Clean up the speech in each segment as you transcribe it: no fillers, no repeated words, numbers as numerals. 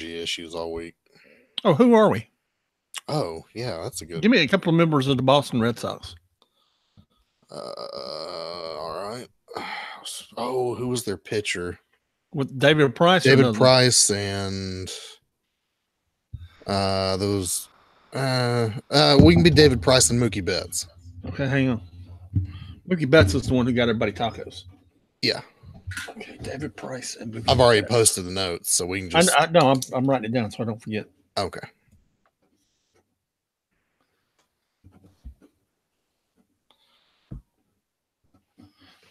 issues all week. Oh, who are we? Oh, yeah, that's a good. Give me a couple of members of the Boston Red Sox. All right. Oh, who was their pitcher? With David Price? David Price and those. We can be David Price and Mookie Betts. Okay, hang on. Mookie Betts is the one who got everybody tacos. Yeah. Okay, David Price and Mookie I've already Betts. posted the notes, so we can just. No, I'm writing it down so I don't forget. Okay.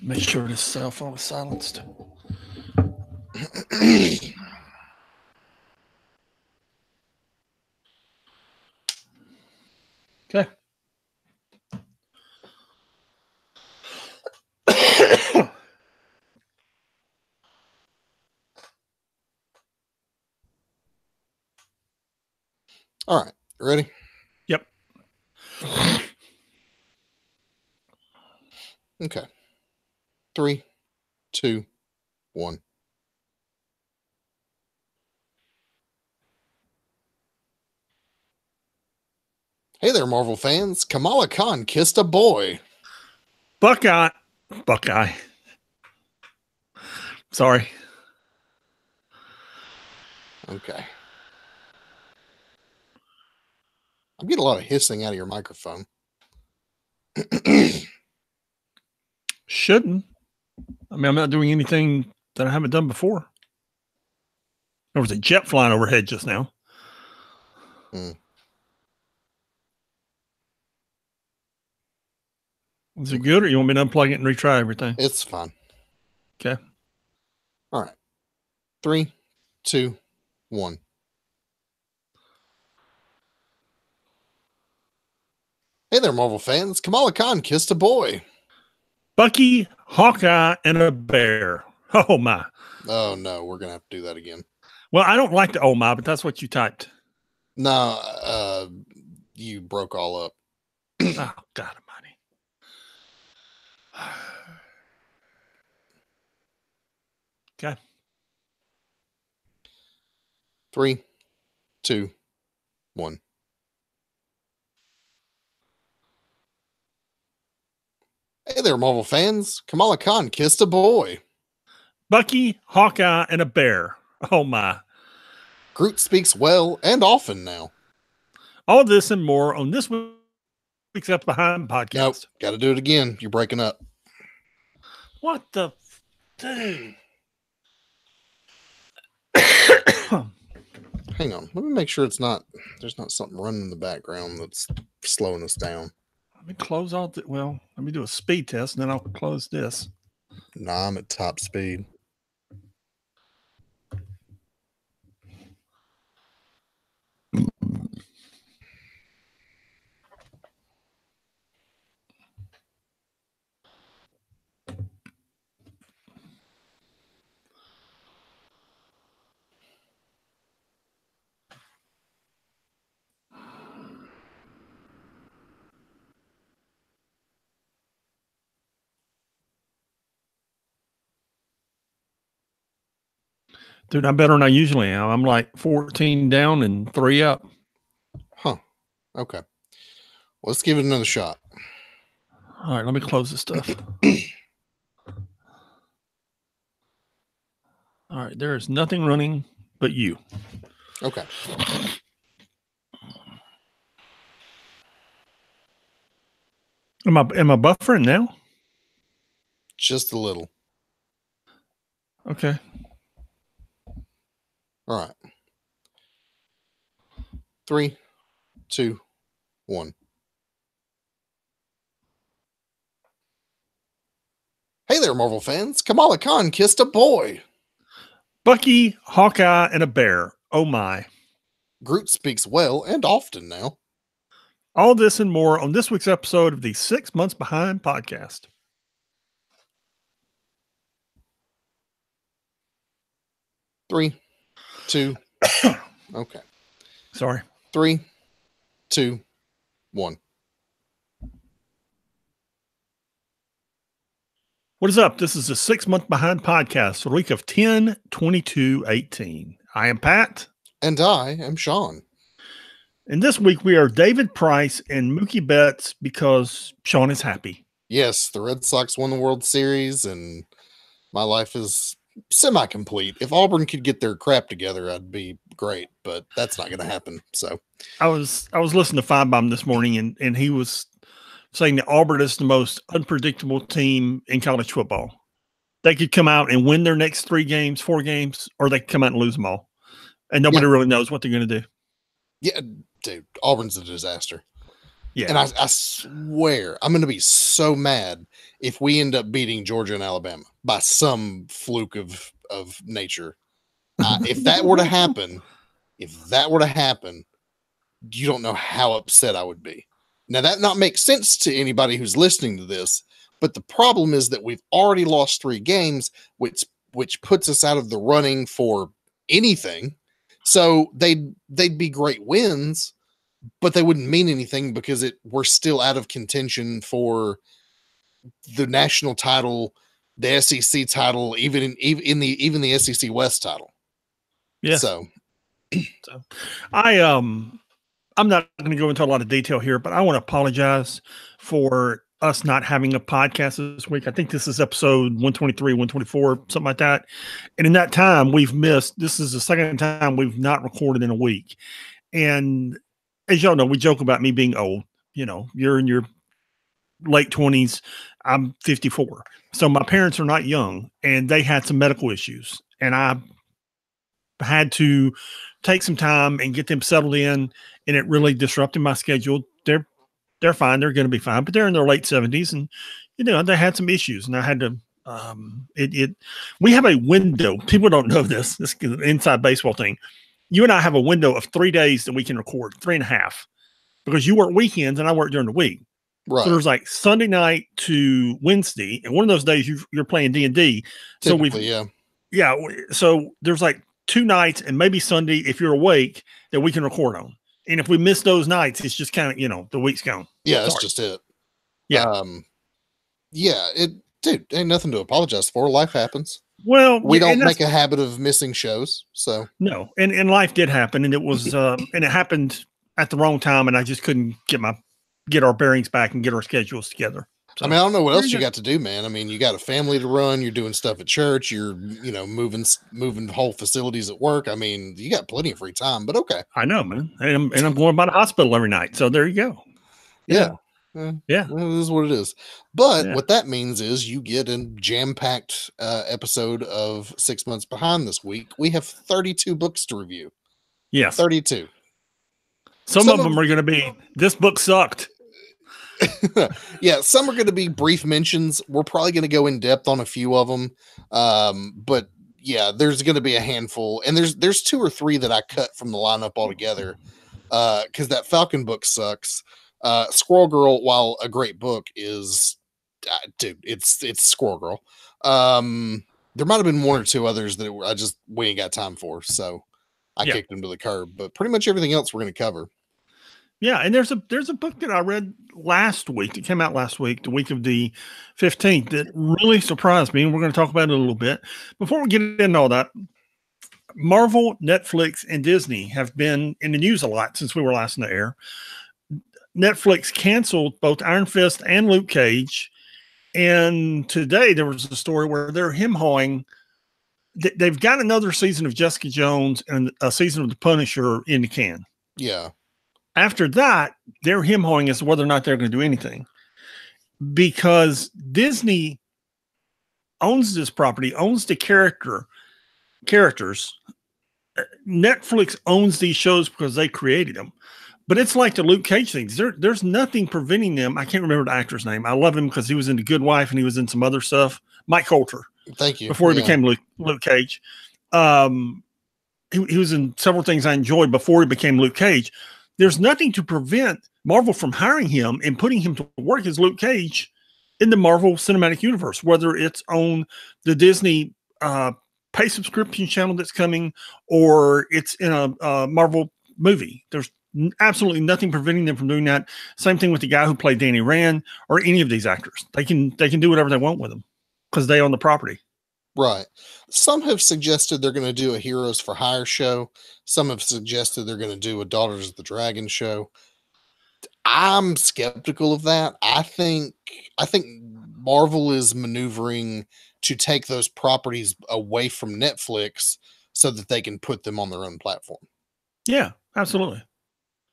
Make sure this cell phone is silenced. Okay. All right. Ready? Yep. Okay. 3, 2, 1. Hey there, Marvel fans. Kamala Khan kissed a boy. Buckeye. Sorry. Okay. I'm getting a lot of hissing out of your microphone. Shouldn't. I mean, I'm not doing anything that I haven't done before. There was a jet flying overhead just now. Is it good, or you want me to unplug it and retry everything? It's fine. Okay. All right. 3, 2, 1. Hey there, Marvel fans. Kamala Khan kissed a boy. Bucky, Hawkeye, and a bear. Oh, my. Oh, no. We're going to have to do that again. Well, I don't like the oh, my, but that's what you typed. No, you broke all up. Oh, God almighty. Okay. 3, 2, 1. Hey there, Marvel fans. Kamala Khan kissed a boy. Bucky, Hawkeye, and a bear. Oh, my. Groot speaks well and often now. All this and more on this week's Up Behind podcast. Nope. Got to do it again. You're breaking up. What the? Dude. Hang on. Let me make sure there's not something running in the background that's slowing us down. Let me close all the, well, let me do a speed test and then I'll close this. Nah, I'm at top speed. Dude, I'm better than I usually am. I'm like 14 down and 3 up. Huh. Okay. Well, let's give it another shot. All right, let me close this stuff. All right, there is nothing running but you. Okay. Am I buffering now? Just a little. Okay. All right. 3, 2, 1. Hey there, Marvel fans. Kamala Khan kissed a boy. Bucky, Hawkeye, and a bear. Oh, my. Groot speaks well and often now. All this and more on this week's episode of the 6 Months Behind podcast. Three, 2. Okay. Sorry. 3, 2, 1. What is up? This is the 6 Month Behind podcast for the week of 10/22/18. I am Pat. And I am Sean. And this week we are David Price and Mookie Betts because Sean is happy. Yes, the Red Sox won the World Series, and my life is semi-complete. If Auburn could get their crap together, I'd be great, but that's not going to happen. So I was listening to Feinbaum this morning, and he was saying that Auburn is the most unpredictable team in college football. They could come out and win their next 4 games, or they could come out and lose them all. And nobody really knows what they're going to do. Yeah, dude, Auburn's a disaster. Yeah. And I swear, I'm going to be so mad if we end up beating Georgia and Alabama by some fluke of nature. If that were to happen, you don't know how upset I would be. Now, that not makes sense to anybody who's listening to this, but the problem is that we've already lost 3 games, which puts us out of the running for anything. So they'd be great wins, but they wouldn't mean anything because we're still out of contention for the national title, the SEC title, even the SEC West title. Yeah. So I'm not going to go into a lot of detail here, but I want to apologize for us not having a podcast this week. I think this is episode 123, 124, something like that. And in that time, this is the second time we've not recorded in a week. And as y'all know, we joke about me being old. You know, you're in your late 20s. I'm 54. So my parents are not young, and they had some medical issues. And I had to take some time and get them settled in, and it really disrupted my schedule. They're fine. They're going to be fine, but they're in their late 70s, and they had some issues, and I had to. We have a window. People don't know this. This is an inside baseball thing. You and I have a window of 3 days that we can record, 3.5, because you work weekends and I work during the week. right. So there's like Sunday night to Wednesday, and one of those days you're playing D&D. So So there's like 2 nights and maybe Sunday if you're awake that we can record on. And if we miss those nights, it's just kind of, the week's gone. Yeah, that's just it. Yeah. Dude, ain't nothing to apologize for. Life happens. Well, we don't make a habit of missing shows. So no. And life did happen, and it was and it happened at the wrong time, and I just couldn't get our bearings back and get our schedules together. So, I mean, I don't know what else you got to do, man. I mean, you got a family to run, you're doing stuff at church, you're, moving whole facilities at work. I mean, you got plenty of free time, but okay. I know, man. And I'm going by the hospital every night. So there you go. Yeah. Yeah. Well, it is what it is. But what that means is you get a jam-packed episode of 6 Months Behind this week. We have 32 books to review. Yes. 32. Some of them are going to be, this book sucked. Yeah, some are going to be brief mentions. We're probably going to go in depth on a few of them. But yeah, there's going to be a handful. And there's 2 or 3 that I cut from the lineup altogether. Because that Falcon book sucks. Squirrel Girl, while a great book, is dude, it's Squirrel Girl. There might have been 1 or 2 others that we ain't got time for, so I kicked them to the curb. But pretty much everything else we're going to cover. Yeah, and there's a book that I read last week. It came out last week, the week of the 15th, that really surprised me, and we're going to talk about it a little bit. Before we get into all that, Marvel, Netflix, and Disney have been in the news a lot since we were last in the air. Netflix canceled both Iron Fist and Luke Cage. And today there was a story where they're him-hawing. They've got another season of Jessica Jones and a season of The Punisher in the can. Yeah. After that, they're him-hawing as to whether or not they're going to do anything. Because Disney owns this property, owns the characters. Netflix owns these shows because they created them. But it's like the Luke Cage thing. There's nothing preventing them. I can't remember the actor's name. I love him because he was in The Good Wife and he was in some other stuff. Mike Coulter. Thank you. Before he became Luke Cage. He was in several things I enjoyed before he became Luke Cage. There's nothing to prevent Marvel from hiring him and putting him to work as Luke Cage in the Marvel Cinematic Universe, whether it's on the Disney pay subscription channel that's coming or it's in a Marvel movie. There's absolutely nothing preventing them from doing that. Same thing with the guy who played Danny Rand or any of these actors. They can do whatever they want with them because they own the property. Right. Some have suggested they're going to do a Heroes for Hire show. Some have suggested they're going to do a Daughters of the Dragon show. I'm skeptical of that. I think Marvel is maneuvering to take those properties away from Netflix so that they can put them on their own platform. Yeah, absolutely.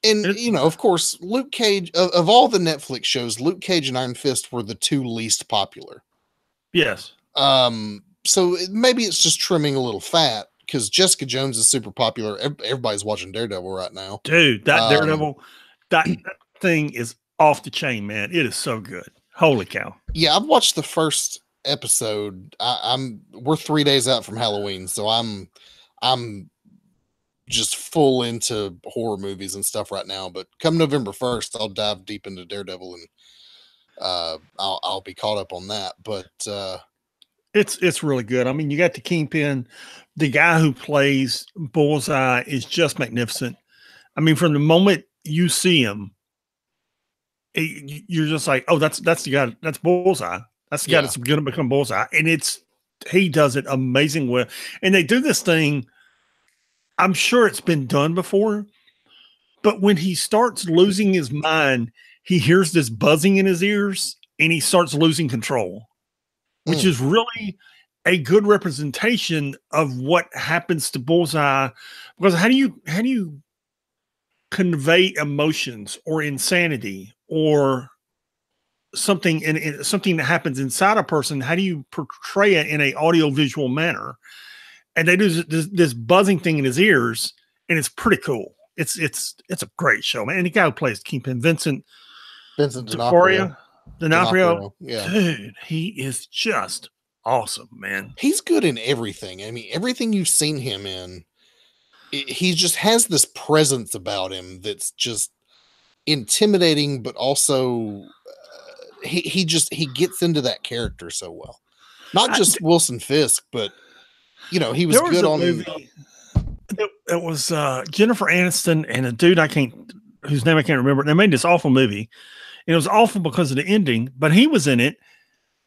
And of course, Luke Cage of all the Netflix shows, Luke Cage and Iron Fist were the two least popular. Yes. So maybe it's just trimming a little fat because Jessica Jones is super popular. Everybody's watching Daredevil right now. Dude, that Daredevil, that thing is off the chain, man. It is so good. Holy cow. Yeah, I've watched the first episode. We're 3 days out from Halloween, so I'm just full into horror movies and stuff right now. But come November 1st, I'll dive deep into Daredevil and I'll be caught up on that. But it's really good. I mean, you got the Kingpin. The guy who plays Bullseye is just magnificent. I mean, from the moment you see him, you're just like, oh, that's the guy. That's Bullseye. That's the guy that's going to become Bullseye. And he does it amazing well. And they do this thing. I'm sure it's been done before, but when he starts losing his mind, he hears this buzzing in his ears and he starts losing control, which is really a good representation of what happens to Bullseye. Because how do you convey emotions or insanity or something in something that happens inside a person? How do you portray it in a audio-visual manner? And they do this buzzing thing in his ears, and it's pretty cool. It's a great show, man. And the guy who plays Kingpin, Vincent D'Onofrio. Yeah. Dude, he is just awesome, man. He's good in everything. I mean, everything you've seen him in, he just has this presence about him that's just intimidating, but also he gets into that character so well. Not just Wilson Fisk, but he was good on movie. It was Jennifer Aniston and a dude whose name I can't remember. They made this awful movie. And it was awful because of the ending, but he was in it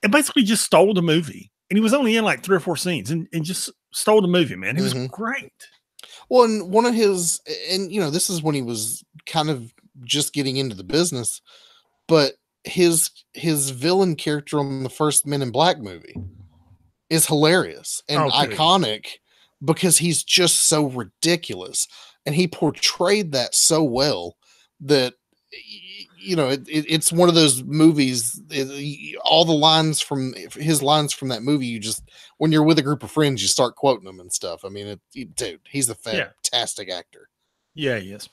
and basically just stole the movie. And he was only in like 3 or 4 scenes and just stole the movie, man. He was great. Well, and one of his, and this is when he was kind of just getting into the business, but his villain character on the first Men in Black movie is hilarious and iconic because he's just so ridiculous. And he portrayed that so well that, it's one of those movies. All the lines from that movie, when you're with a group of friends, you start quoting them and stuff. I mean, dude, he's a fantastic actor. Yeah, he is.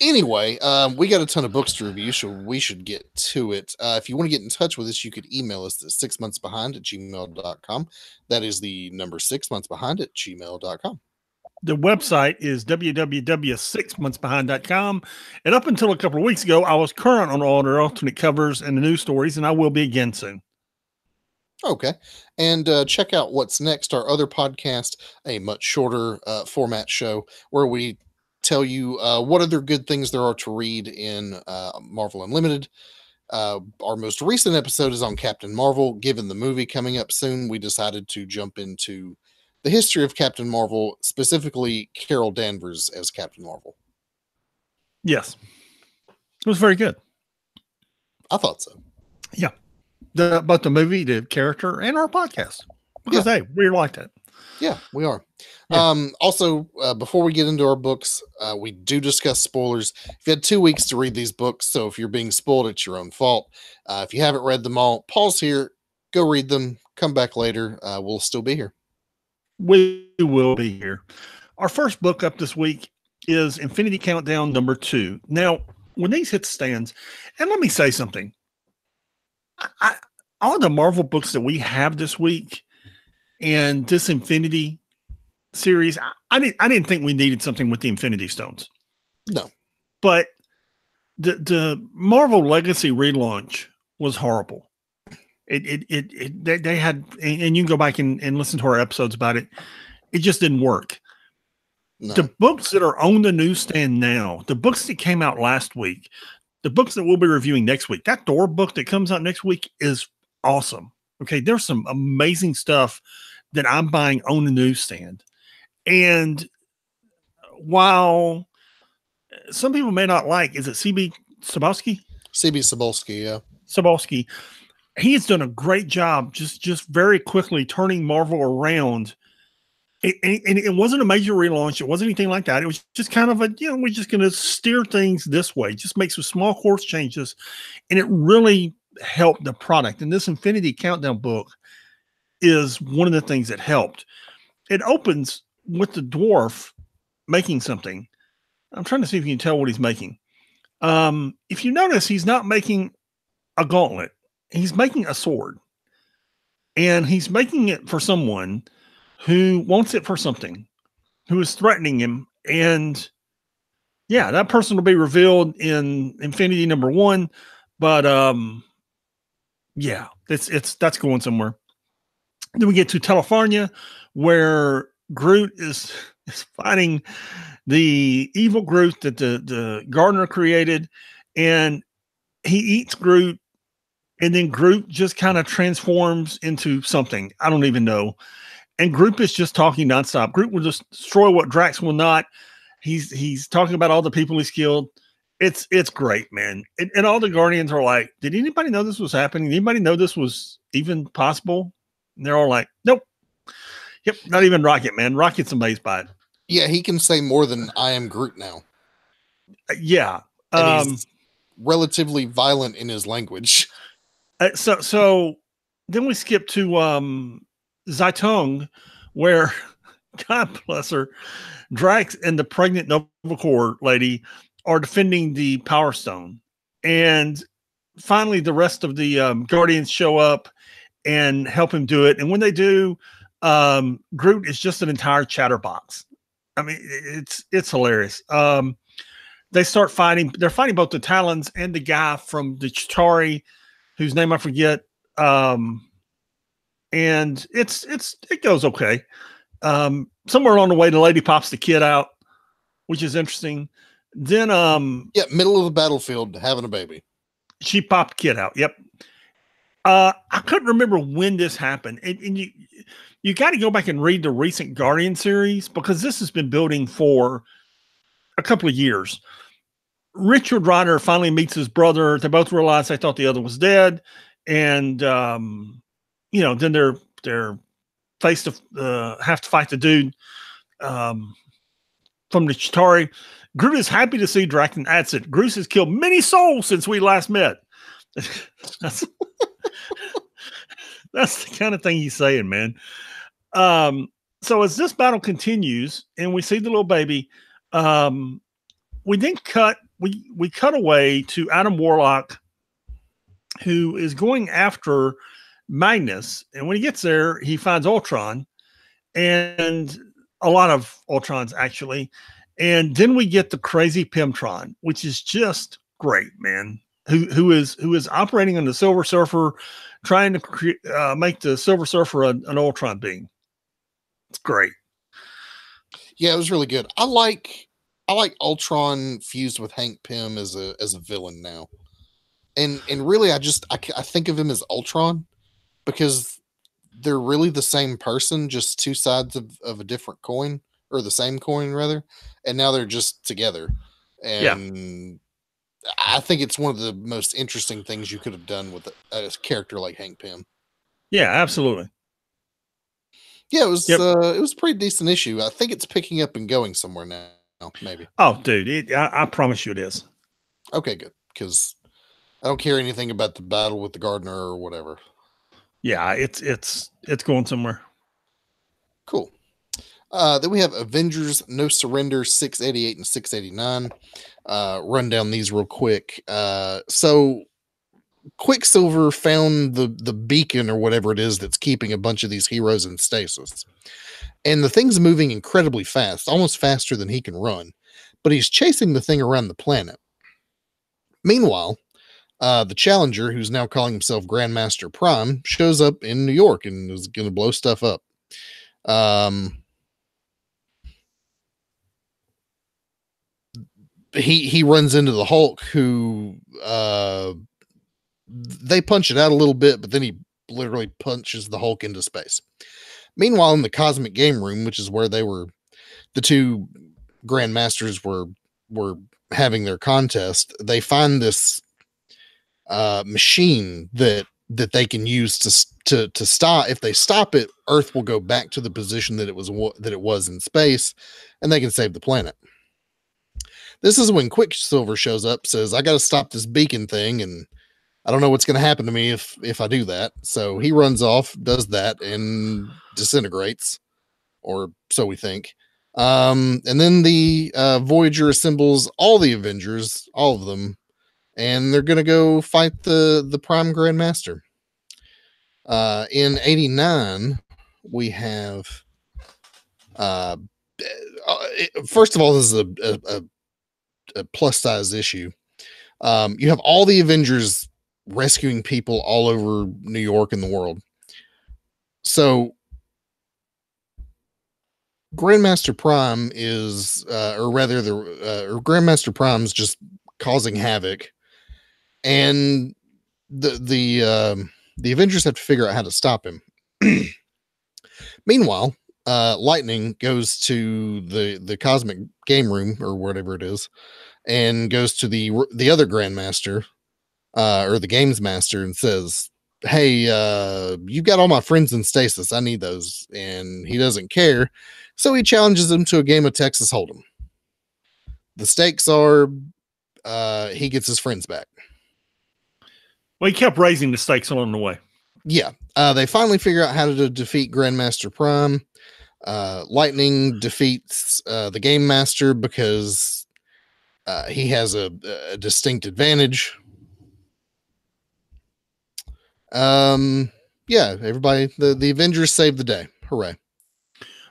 Anyway, we got a ton of books to review, so we should get to it. If you want to get in touch with us, you could email us at 6monthsbehind@gmail.com. That is the number 6monthsbehind@gmail.com. The website is www.6monthsbehind.com. And up until a couple of weeks ago, I was current on all their alternate covers and the news stories, and I will be again soon. Okay. And check out What's Next, our other podcast, a much shorter format show where we tell you what other good things there are to read in Marvel Unlimited. Our most recent episode is on Captain Marvel. Given the movie coming up soon, we decided to jump into the history of Captain Marvel, specifically Carol Danvers as Captain Marvel. Yes. It was very good. I thought so. Yeah. Both the movie, the character, and our podcast. Because, hey, we like that. Yeah, we are. Yeah. Also, before we get into our books, we do discuss spoilers. You've had 2 weeks to read these books, so if you're being spoiled, it's your own fault. If you haven't read them all, pause here, go read them, come back later. We'll still be here. We will be here. Our first book up this week is Infinity Countdown number 2. Now, when these hit the stands, and let me say something. All the Marvel books that we have this week and this Infinity series, I didn't think we needed something with the Infinity Stones. No. But the Marvel Legacy relaunch was horrible. They had, and you can go back and listen to our episodes about it. It just didn't work. No. The books that are on the newsstand now, the books that came out last week, the books that we'll be reviewing next week, that Thor book that comes out next week is awesome. Okay, there's some amazing stuff that I'm buying on the newsstand. And while some people may not like, is it CB Sabowski? CB Cebulski, yeah. Sabowski. He has done a great job just very quickly turning Marvel around. And it wasn't a major relaunch. It wasn't anything like that. It was just kind of a, we're just going to steer things this way, just make some small course changes. And it really helped the product. And this Infinity Countdown book is one of the things that helped. It opens with the dwarf making something. I'm trying to see if you can tell what he's making. If you notice, he's not making a gauntlet. He's making a sword. And he's making it for someone who wants it for something, who is threatening him. And yeah, that person will be revealed in Infinity #1. But yeah, that's going somewhere. Then we get to California, where Groot is fighting the evil Groot that the gardener created, and he eats Groot, and then Groot just kind of transforms into something. I don't even know. And Groot is just talking nonstop. Groot will just destroy what Drax will not. He's talking about all the people he's killed. It's great, man. And all the Guardians are like, did anybody know this was happening? Did anybody know this was even possible? And they're all like, nope. Yep, not even Rocket, man. Rocket's amazed by it. Yeah, he can say more than I am Groot now. Yeah. And he's relatively violent in his language. So then we skip to Zaitung, where, God bless her, Drax and the pregnant Nova Corps lady are defending the Power Stone. And finally, the rest of the Guardians show up and help him do it. And when they do, Groot is just an entire chatterbox. I mean, it's hilarious. They start fighting. They're fighting both the Talons and the guy from the Chitauri, whose name I forget. And it goes okay. Somewhere along the way, the lady pops the kid out, which is interesting. Then middle of the battlefield, having a baby. She popped the kid out. Yep. I couldn't remember when this happened. And you got to go back and read the recent Guardian series, because this has been building for a couple of years. Richard Rider finally meets his brother. They both realize they thought the other was dead. And, then they're faced to have to fight the dude from the Chitauri. Groot is happy to see Drax and adds it. Groot has killed many souls since we last met. That's the kind of thing he's saying, man. So as this battle continues and we see the little baby, we then cut away to Adam Warlock, who is going after Magnus. And when he gets there, he finds Ultron, and a lot of Ultrons, actually. And then we get the crazy Pimtron, which is just great, man. Who is operating on the Silver Surfer, trying to make the Silver Surfer an Ultron being. It's great. Yeah, it was really good. I like Ultron fused with Hank Pym as a villain now, and really I think of him as Ultron, because they're really the same person, just two sides of a different coin, or the same coin rather, and now they're just together. And I think it's one of the most interesting things you could have done with a character like Hank Pym. Yeah, absolutely. Yeah, it was a pretty decent issue. I think it's picking up and going somewhere now, maybe. Oh, dude, I promise you it is. Okay, good, because I don't care anything about the battle with the gardener or whatever. Yeah, it's going somewhere. Cool. Then we have Avengers No Surrender 688 and 689. Run down these real quick. So Quicksilver found the beacon or whatever it is that's keeping a bunch of these heroes in stasis. And the thing's moving incredibly fast, almost faster than he can run. But he's chasing the thing around the planet. Meanwhile, the Challenger, who's now calling himself Grandmaster Prime, shows up in New York and is going to blow stuff up. He runs into the Hulk, who they punch it out a little bit, but then he literally punches the Hulk into space. Meanwhile, in the Cosmic Game Room, which is where the two Grandmasters were having their contest, they find this machine that they can use to stop. If they stop it, Earth will go back to the position that it was in space, and they can save the planet. This is when Quicksilver shows up, says, "I got to stop this beacon thing, and I don't know what's going to happen to me if I do that." So he runs off, does that, and disintegrates, or so we think. And then the Voyager assembles all the Avengers, all of them, and they're going to go fight the Prime Grandmaster. In 89, we have... first of all, this is a plus-size issue. You have all the Avengers rescuing people all over New York and the world. So Grandmaster Prime is, or rather, or Grandmaster Prime's just causing havoc, and the Avengers have to figure out how to stop him. Meanwhile, Lightning goes to the Cosmic Game Room, or whatever it is, and goes to the other Grandmaster, or the Games Master, and says, "Hey, you've got all my friends in stasis. I need those." And he doesn't care, so he challenges him to a game of Texas Hold'em. The stakes are he gets his friends back. Well, he kept raising the stakes along the way. Yeah. They finally figure out how to defeat Grandmaster Prime. Lightning defeats the Game Master because he has a distinct advantage. Yeah, everybody, the Avengers saved the day. Hooray.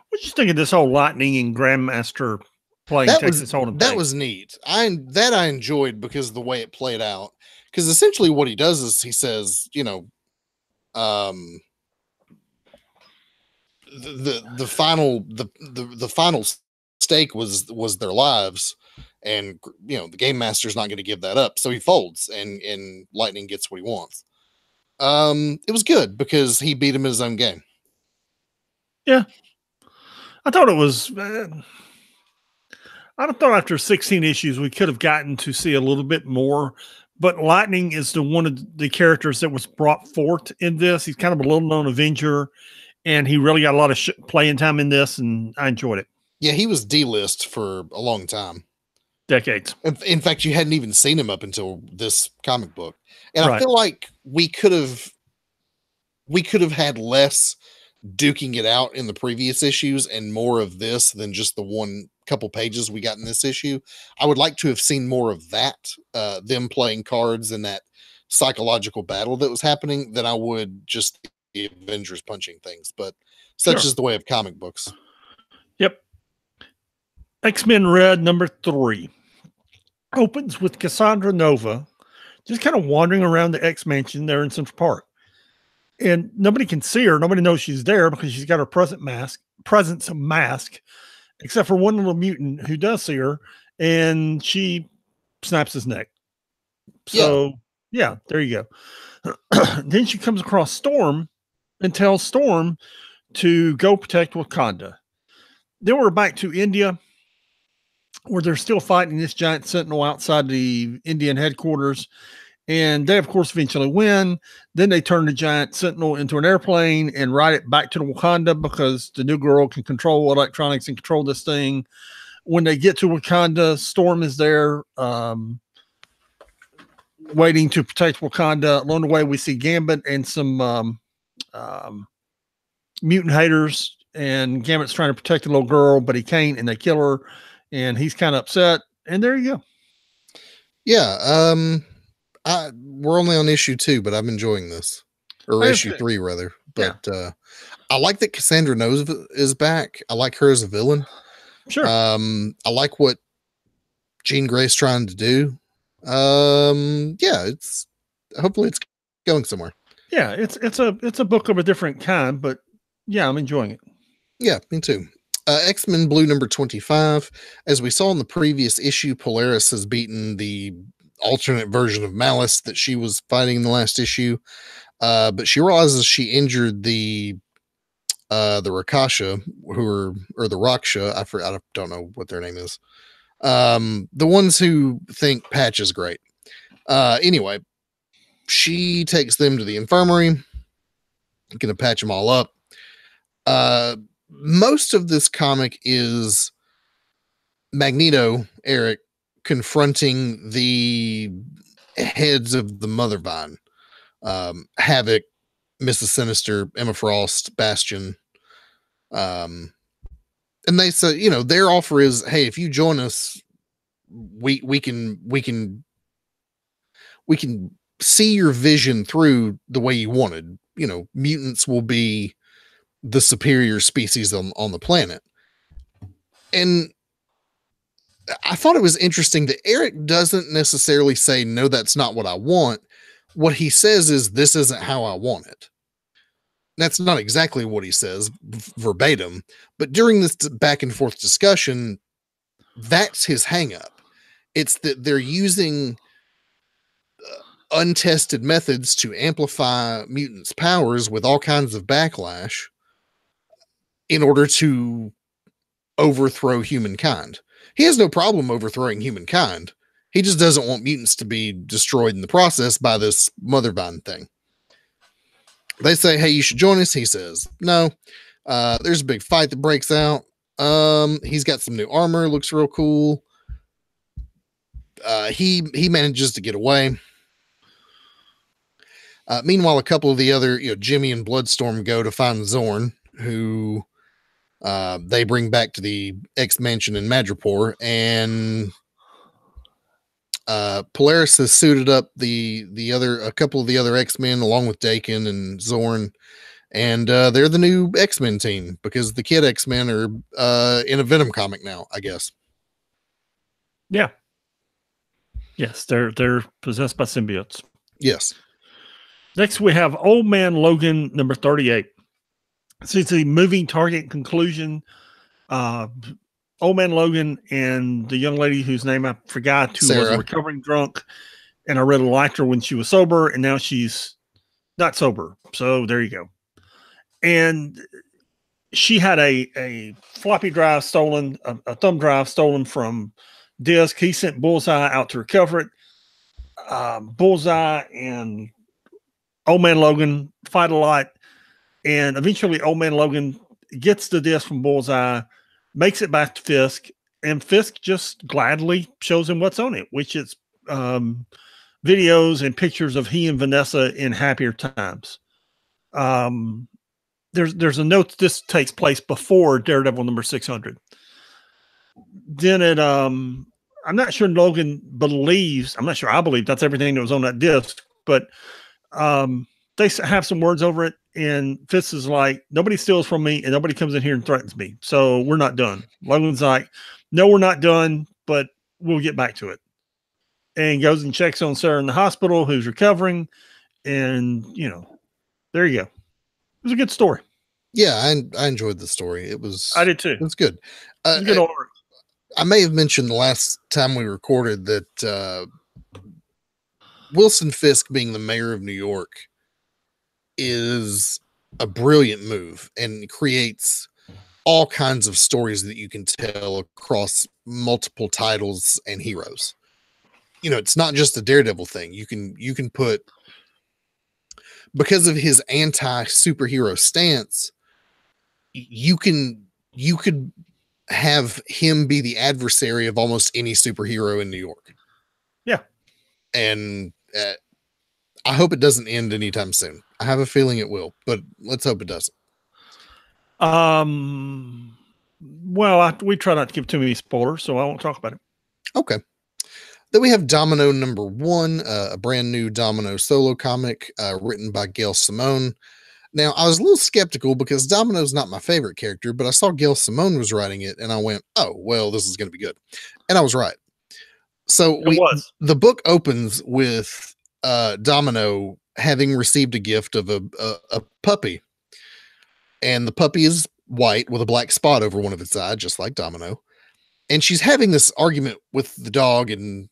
What you think of this whole Lightning and Grandmaster playing Texas Hold'em? That was neat. I enjoyed because of the way it played out. Because essentially what he does is he says, you know, the final stake was their lives, and you know the Game Master's not going to give that up, so he folds, and Lightning gets what he wants. It was good because he beat him in his own game. Yeah, I thought it was. I thought after 16 issues we could have gotten to see a little bit more. But Lightning is one of the characters that was brought forth in this. He's kind of a little-known Avenger, and he really got a lot of playing time in this, and I enjoyed it. Yeah, he was D-list for a long time. Decades. In fact, you hadn't even seen him up until this comic book. And I feel like we could have had less duking it out in the previous issues and more of this than just the one couple pages we got in this issue. I would like to have seen more of that, them playing cards and that psychological battle that was happening, than I would just the Avengers punching things. But such is the way of comic books. Yep. X-Men Red #3 opens with Cassandra Nova just kind of wandering around the X-Mansion there in Central Park. And nobody can see her. Nobody knows she's there because she's got her presence mask, except for one little mutant who does see her, and she snaps his neck. So, yeah there you go. Then she comes across Storm and tells Storm to go protect Wakanda. Then we're back to India, where they're still fighting this giant sentinel outside the Indian headquarters. And they, of course, eventually win. Then they turn the giant sentinel into an airplane and ride it back to the Wakanda because the new girl can control electronics and control this thing. When they get to Wakanda, Storm is there waiting to protect Wakanda. Along the way, we see Gambit and some mutant haters. And Gambit's trying to protect the little girl, but he can't, and they kill her. And he's kind of upset. And there you go. Yeah. We're only on issue 2, but I'm enjoying this, or issue 3 rather. But I like that Cassandra Nova is back. I like her as a villain. Sure. I like what Jean Grey's trying to do. Hopefully it's going somewhere. Yeah, it's a book of a different kind, but yeah, I'm enjoying it. Yeah, me too. X-Men Blue #25. As we saw in the previous issue, Polaris has beaten the alternate version of Malice that she was fighting in the last issue. But she realizes she injured the Rakasha, or the Raksha. I don't know what their name is. The ones who think Patch is great. Anyway, she takes them to the infirmary, gonna patch them all up. Most of this comic is Magneto, Eric, confronting the heads of the Mother Vine, Havoc, Mrs. Sinister, Emma Frost, Bastion. And they say, their offer is, hey, if you join us, we can see your vision through the way you wanted. Mutants will be the superior species on the planet. And I thought it was interesting that Eric doesn't necessarily say, no, that's not what I want. What he says is, this isn't how I want it. That's not exactly what he says verbatim, but during this back and forth discussion, that's his hang up. It's that they're using untested methods to amplify mutants' powers with all kinds of backlash in order to overthrow humankind. He has no problem overthrowing humankind. He just doesn't want mutants to be destroyed in the process by this Mother Vine thing. They say, hey, you should join us. He says, no. There's a big fight that breaks out. He's got some new armor. Looks real cool. He manages to get away. Meanwhile, a couple of the other, Jimmy and Bloodstorm go to find Zorn, who they bring back to the X Mansion in Madripoor, and Polaris has suited up a couple of the other X-Men along with Daken and Zorn, and they're the new X-Men team because the Kid X-Men are in a Venom comic now, I guess. Yeah. Yes, they're possessed by symbiotes. Yes. Next, we have Old Man Logan number 38. So it's a moving target conclusion. Old Man Logan and the young lady whose name I forgot, who Sarah. was a recovering drunk, and I really liked her when she was sober, and now she's not sober. So there you go. And she had a floppy drive stolen, a thumb drive stolen from Disc. He sent Bullseye out to recover it. Bullseye and Old Man Logan fight a lot, and eventually Old Man Logan gets the disc from Bullseye, makes it back to Fisk, and Fisk just gladly shows him what's on it, which is videos and pictures of he and Vanessa in happier times. There's a note this takes place before Daredevil number 600. Then I'm not sure Logan believes, I'm not sure I believe that's everything that was on that disc, but they have some words over it, and Fisk is like, nobody steals from me and nobody comes in here and threatens me, so we're not done. Logan's like, no, we're not done, but we'll get back to it. And goes and checks on Sarah in the hospital, who's recovering, and there you go. It was a good story. Yeah, I enjoyed the story. I did too. It was good. It was good art. I may have mentioned the last time we recorded that Wilson Fisk being the mayor of New York is a brilliant move and creates all kinds of stories that you can tell across multiple titles and heroes. It's not just a Daredevil thing. You can put, because of his anti-superhero stance, you could have him be the adversary of almost any superhero in New York. Yeah. And I hope it doesn't end anytime soon. I have a feeling it will, but let's hope it doesn't. Well, we try not to give too many spoilers, so I won't talk about it. Okay. Then we have Domino number 1, a brand new Domino solo comic written by Gail Simone. Now, I was a little skeptical because Domino's not my favorite character, but I saw Gail Simone was writing it, and I went, oh, well, this is going to be good. And I was right. So the book opens with Domino having received a gift of a puppy. And the puppy is white with a black spot over one of its eyes, just like Domino. And she's having this argument with the dog and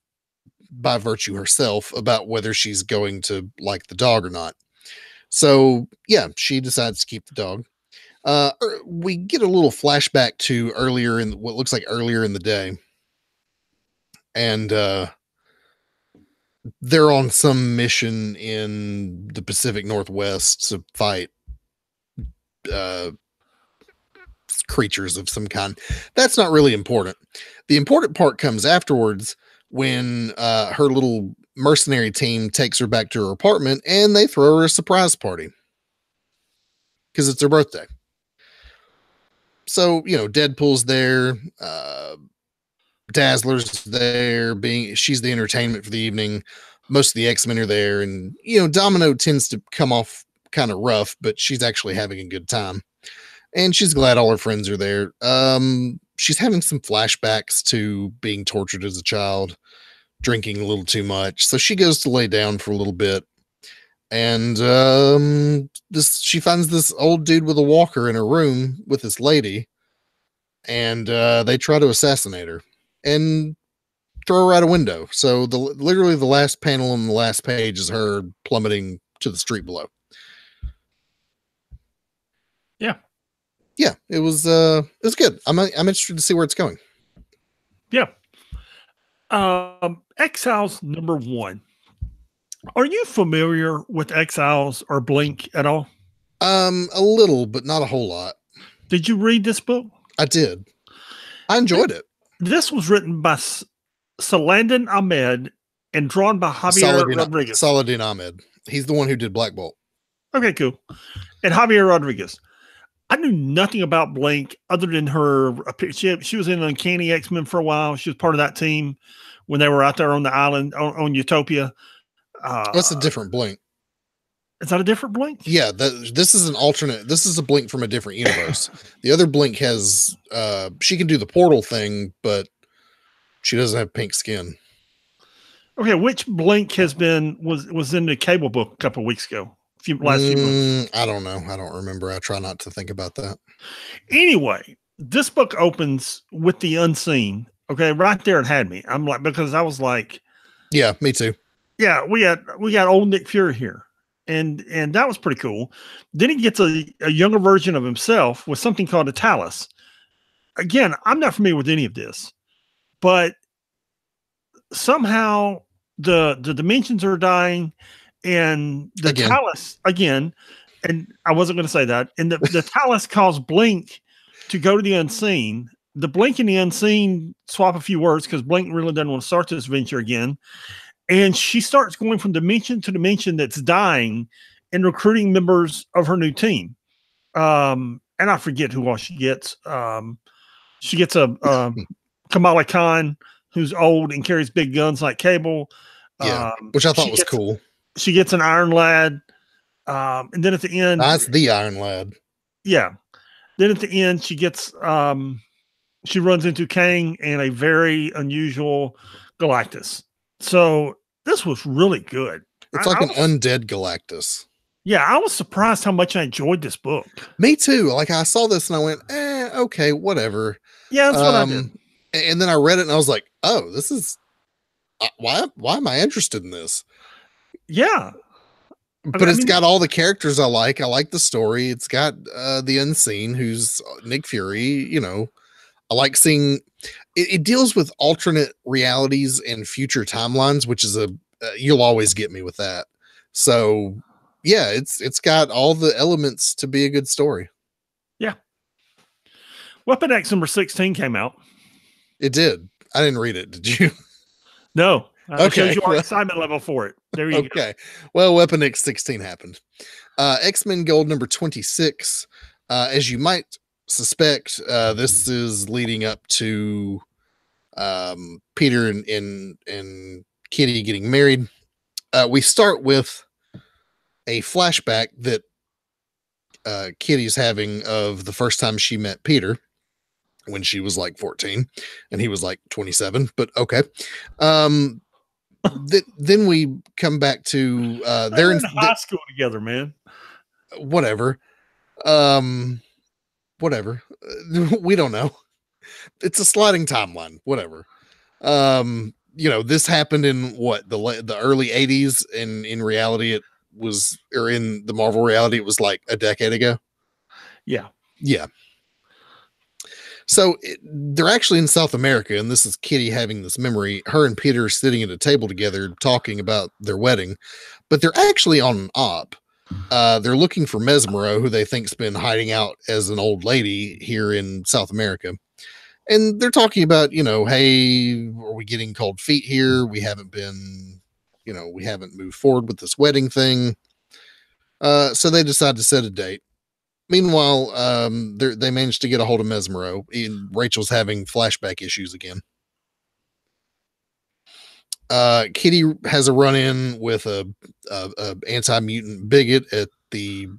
by virtue herself about whether she's going to like the dog or not. So yeah, she decides to keep the dog. We get a little flashback to earlier in what looks like earlier in the day, and they're on some mission in the Pacific Northwest to fight uh, creatures of some kind. That's not really important. The important part comes afterwards when her little mercenary team takes her back to her apartment and they throw her a surprise party because it's her birthday. So, Deadpool's there, Dazzler's there, she's the entertainment for the evening. Most of the X-Men are there, and Domino tends to come off kind of rough, but she's actually having a good time. And she's glad all her friends are there. She's having some flashbacks to being tortured as a child, drinking a little too much. So she goes to lay down for a little bit. And she finds this old dude with a walker in her room with this lady. And they try to assassinate her and throw her out a window. So literally the last panel on the last page is her plummeting to the street below. Yeah, it was good. I'm interested to see where it's going. Yeah. Exiles #1. Are you familiar with Exiles or Blink at all? A little, but not a whole lot. Did you read this book? I did. I enjoyed it. This was written by Saladin Ahmed and drawn by Javier Rodriguez. Saladin Ahmed. He's the one who did Black Bolt. Okay, cool. And Javier Rodriguez. I knew nothing about Blink other than her. She was in Uncanny X-Men for a while. She was part of that team when they were out there on the island on Utopia. That's a different Blink. Is that a different Blink? Yeah, this is an alternate. This is a Blink from a different universe. The other Blink has she can do the portal thing, but she doesn't have pink skin. Okay, which Blink was in the Cable book a couple of weeks ago? Last few months. I don't know. I don't remember. I try not to think about that. Anyway, this book opens with the Unseen. Okay, right there it had me. I'm like, because I was like, yeah, me too. Yeah, we got old Nick Fury here, and that was pretty cool. Then he gets a younger version of himself with something called a Talus. Again, I'm not familiar with any of this, but somehow the dimensions are dying. And the Talus again, and I wasn't going to say that. And the Talus calls Blink to go to the Unseen. The Blink and the Unseen swap a few words because Blink really doesn't want to start this venture again. And she starts going from dimension to dimension that's dying and recruiting members of her new team. And I forget who all she gets. She gets a Kamala Khan, who's old and carries big guns like Cable. Yeah, which I thought was cool. She gets an Iron Lad. And then at the end, that's the Iron Lad. Yeah. Then at the end, she gets, she runs into Kang and a very unusual Galactus. So this was really good. It's like an undead Galactus. Yeah. I was surprised how much I enjoyed this book. Me too. Like I saw this and I went, okay, whatever. Yeah. That's what I did. And then I read it and I was like, oh, this is why am I interested in this? Yeah. But it's got all the characters I like. I like the story. It's got the Unseen, who's Nick Fury. I like seeing it deals with alternate realities and future timelines, which is you'll always get me with that. So yeah, it's got all the elements to be a good story. Yeah. Weapon X #16 came out. It did. I didn't read it. Did you? No. Okay. Shows your excitement level for it. There you go. Okay. Well, Weapon X16 happened. X-Men Gold #26. As you might suspect, this is leading up to Peter and Kitty getting married. We start with a flashback that Kitty's having of the first time she met Peter when she was like 14 and he was like 27, but okay. Then we come back to they're in high school together, man. Whatever. Whatever. We don't know. It's a sliding timeline. Whatever. This happened in what the early 80s, and in reality, it was, or in the Marvel reality, it was like a decade ago. Yeah. Yeah. So they're actually in South America, and this is Kitty having this memory. Her and Peter are sitting at a table together talking about their wedding, but they're actually on an op. They're looking for Mesmero, who they think's been hiding out as an old lady here in South America. And they're talking about, hey, are we getting cold feet here? We haven't been, we haven't moved forward with this wedding thing. So they decide to set a date. Meanwhile, they managed to get a hold of Mesmero. Rachel's having flashback issues again. Kitty has a run-in with a anti-mutant bigot at the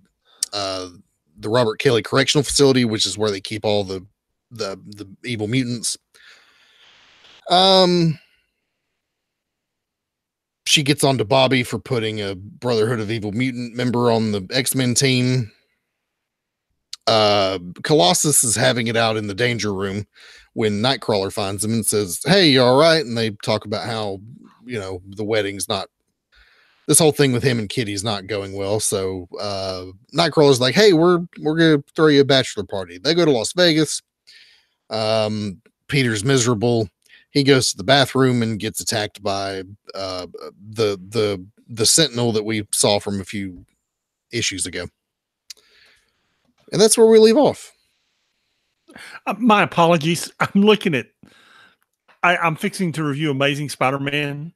Robert Kelly Correctional Facility, which is where they keep all the evil mutants. She gets on to Bobby for putting a Brotherhood of Evil Mutant member on the X-Men team. Colossus is having it out in the danger room when Nightcrawler finds him and says, "Hey, you all right?" And they talk about how, the wedding's not, this whole thing with him and Kitty's not going well. So Nightcrawler's like, "Hey, we're gonna throw you a bachelor party." They go to Las Vegas. Peter's miserable. He goes to the bathroom and gets attacked by the Sentinel that we saw from a few issues ago. And that's where we leave off. My apologies. I'm looking at, I'm fixing to review Amazing Spider-Man,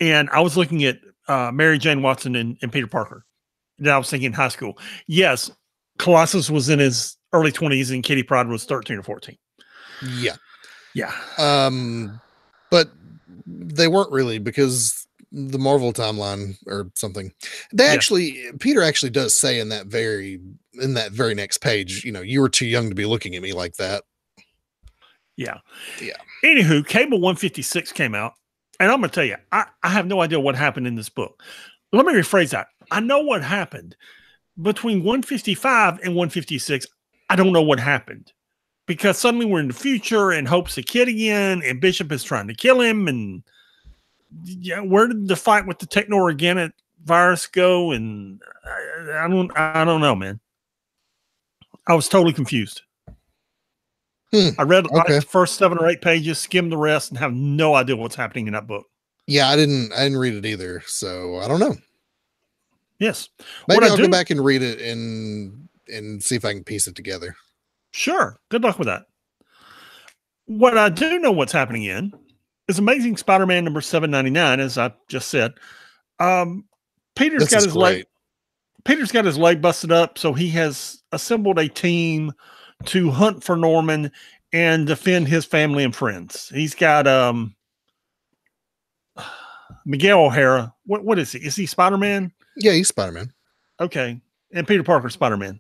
and I was looking at Mary Jane Watson and Peter Parker. And I was thinking high school. Yes, Colossus was in his early 20s and Kitty Pryde was 13 or 14. Yeah. Yeah. But they weren't really, because the Marvel timeline or something. Peter actually does say in that very next page, you were too young to be looking at me like that. Yeah. Yeah. Anywho, Cable 156 came out, and I'm going to tell you, I have no idea what happened in this book. Let me rephrase that. I know what happened between 155 and 156. I don't know what happened, because suddenly we're in the future and Hope's a kid again, and Bishop is trying to kill him. And yeah, where did the fight with the Techno-Organic virus go? And I don't know, man. I was totally confused. I read the first 7 or 8 pages, skimmed the rest, and have no idea what's happening in that book. Yeah, I didn't read it either, so I don't know. Yes, maybe I'll go back and read it and see if I can piece it together. Sure, good luck with that. What I do know what's happening in is Amazing Spider-Man number 799, as I just said. Peter's got his leg busted up, so he has assembled a team to hunt for Norman and defend his family and friends. He's got Miguel O'Hara. What is he? Is he Spider-Man? Yeah, he's Spider-Man. Okay. And Peter Parker, Spider-Man.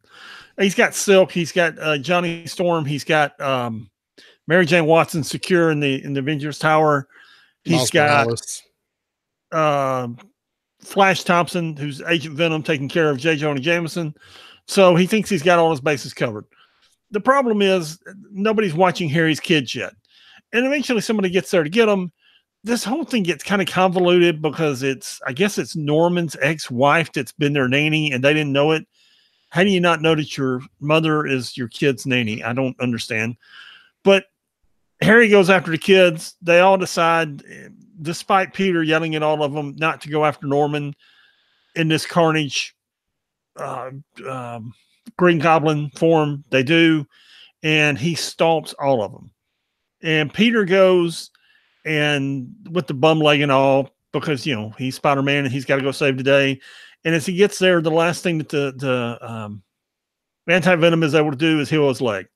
He's got Silk. He's got Johnny Storm. He's got Mary Jane Watson secure in the Avengers Tower. He's got Flash Thompson, who's Agent Venom, taking care of J. Jonah Jameson. So he thinks he's got all his bases covered. The problem is nobody's watching Harry's kids yet. And eventually somebody gets there to get them. This whole thing gets kind of convoluted because I guess it's Norman's ex-wife that's been their nanny and they didn't know it. How do you not know that your mother is your kid's nanny? I don't understand. But Harry goes after the kids. They all decide, despite Peter yelling at all of them, not to go after Norman in this Carnage Green Goblin form. They do. And he stomps all of them. And Peter goes and with the bum leg and all, because, he's Spider-Man and he's got to go save the day. And as he gets there, the last thing that the Anti-Venom is able to do is heal his leg.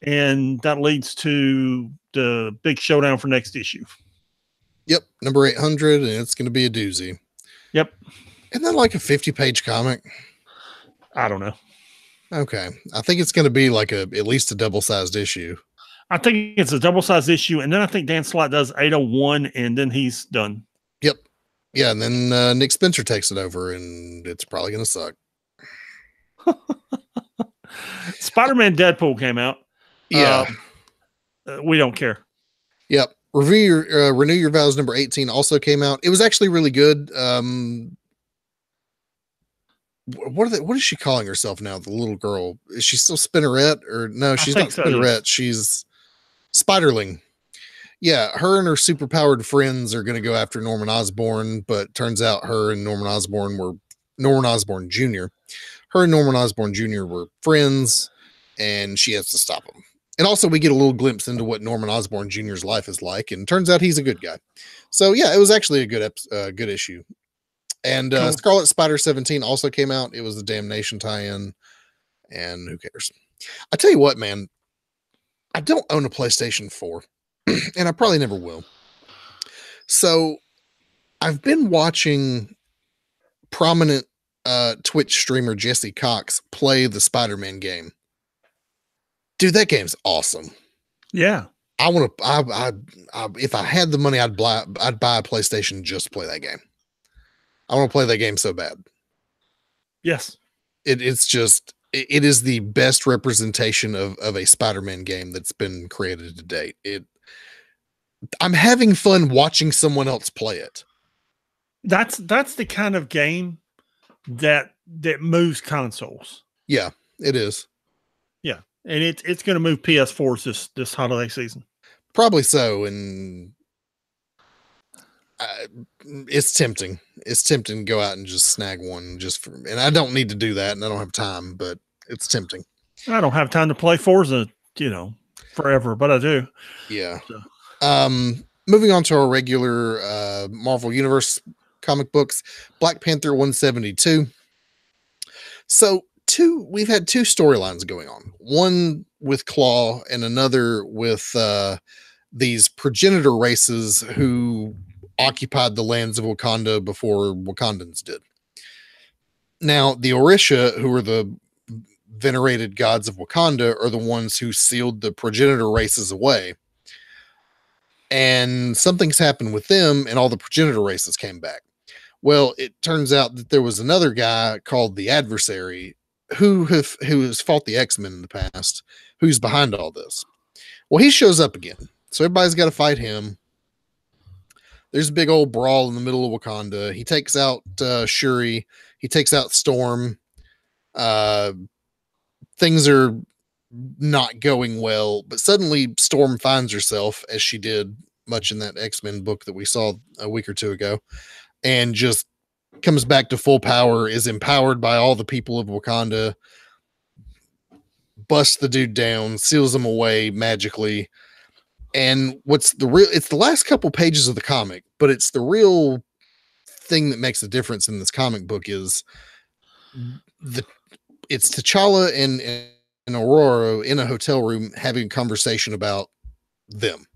And that leads to the big showdown for next issue. Yep, number 800, and it's going to be a doozy. Yep. Isn't that like a 50-page comic? I don't know. Okay. I think it's going to be like at least a double-sized issue. I think it's a double-sized issue, and then I think Dan Slott does 801, and then he's done. Yep. Yeah, and then Nick Spencer takes it over, and it's probably going to suck. Spider-Man Deadpool came out. Yeah. We don't care. Yep. Renew Your Vows number 18 also came out. It was actually really good. what is she calling herself now? The little girl, is she still Spinnerette or no? She's not so, Spinnerette. yes. She's Spiderling. Yeah, her and her superpowered friends are going to go after Norman Osborn, but turns out her and Norman Osborn Jr. Her and Norman Osborn Jr. were friends, and she has to stop him. And also, we get a little glimpse into what Norman Osborn Jr.'s life is like, and turns out he's a good guy. So yeah, it was actually a good issue. And Cool. Scarlet Spider 17 also came out. It was a Damnation tie-in, and who cares? I tell you what, man, I don't own a PlayStation 4, and I probably never will. So I've been watching prominent Twitch streamer Jesse Cox play the Spider-Man game. Dude, that game's awesome. Yeah. I want to. I if I had the money, I'd buy a PlayStation just to play that game. I want to play that game so bad. Yes. It's just it is the best representation of a Spider-Man game that's been created to date. I'm having fun watching someone else play it. That's the kind of game that moves consoles. Yeah, it is. Yeah. And it's going to move PS4s this holiday season. Probably so, and it's tempting. It's tempting to go out and just snag one and I don't need to do that, and I don't have time, but it's tempting. I don't have time to play Forza, forever, but I do. Yeah. So. Moving on to our regular Marvel Universe comic books, Black Panther 172. So we've had two storylines going on. One with Claw and another with these progenitor races who occupied the lands of Wakanda before Wakandans did. Now, the Orisha, who are the venerated gods of Wakanda, are the ones who sealed the progenitor races away. And something's happened with them, and all the progenitor races came back. Well, it turns out that there was another guy called the Adversary who has fought the X-Men in the past, who's behind all this. Well, he shows up again. So everybody's got to fight him. There's a big old brawl in the middle of Wakanda. He takes out Shuri. He takes out Storm. Things are not going well, but suddenly Storm finds herself, as she did much in that X-Men book that we saw a week or two ago, and just comes back to full power, is empowered by all the people of Wakanda, busts the dude down, seals him away magically. And it's the last couple pages of the comic, but it's the real thing that makes the difference in this comic book is it's T'Challa and Aurora in a hotel room having a conversation about them.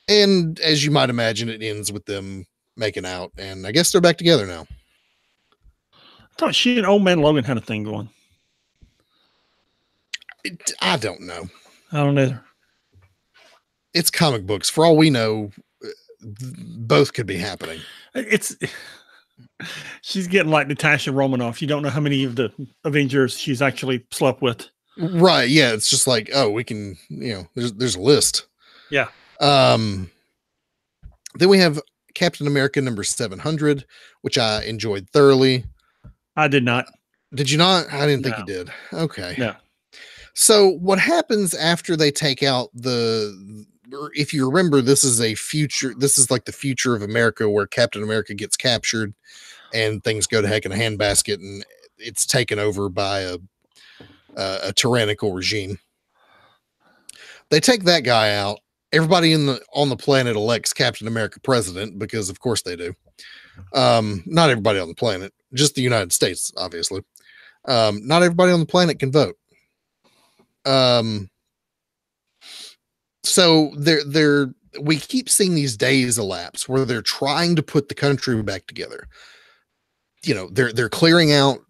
And as you might imagine, it ends with them making out, and I guess they're back together now. I thought she and Old Man Logan had a thing going. I don't know. I don't either. It's comic books. For all we know, both could be happening. She's getting like Natasha Romanoff. You don't know how many of the Avengers she's actually slept with. Right. Yeah. It's just like, oh, we can, there's a list. Yeah. Then we have Captain America number 700, which I enjoyed thoroughly. I did not. Did you not? I didn't think you did. Okay. Yeah. So what happens after they take out if you remember, this is like the future of America where Captain America gets captured and things go to heck in a handbasket and it's taken over by a tyrannical regime. They take that guy out. Everybody on the planet elects Captain America president because of course they do. Not everybody on the planet, just the United States, obviously. Not everybody on the planet can vote. So we keep seeing these days elapse where they're trying to put the country back together. They're clearing out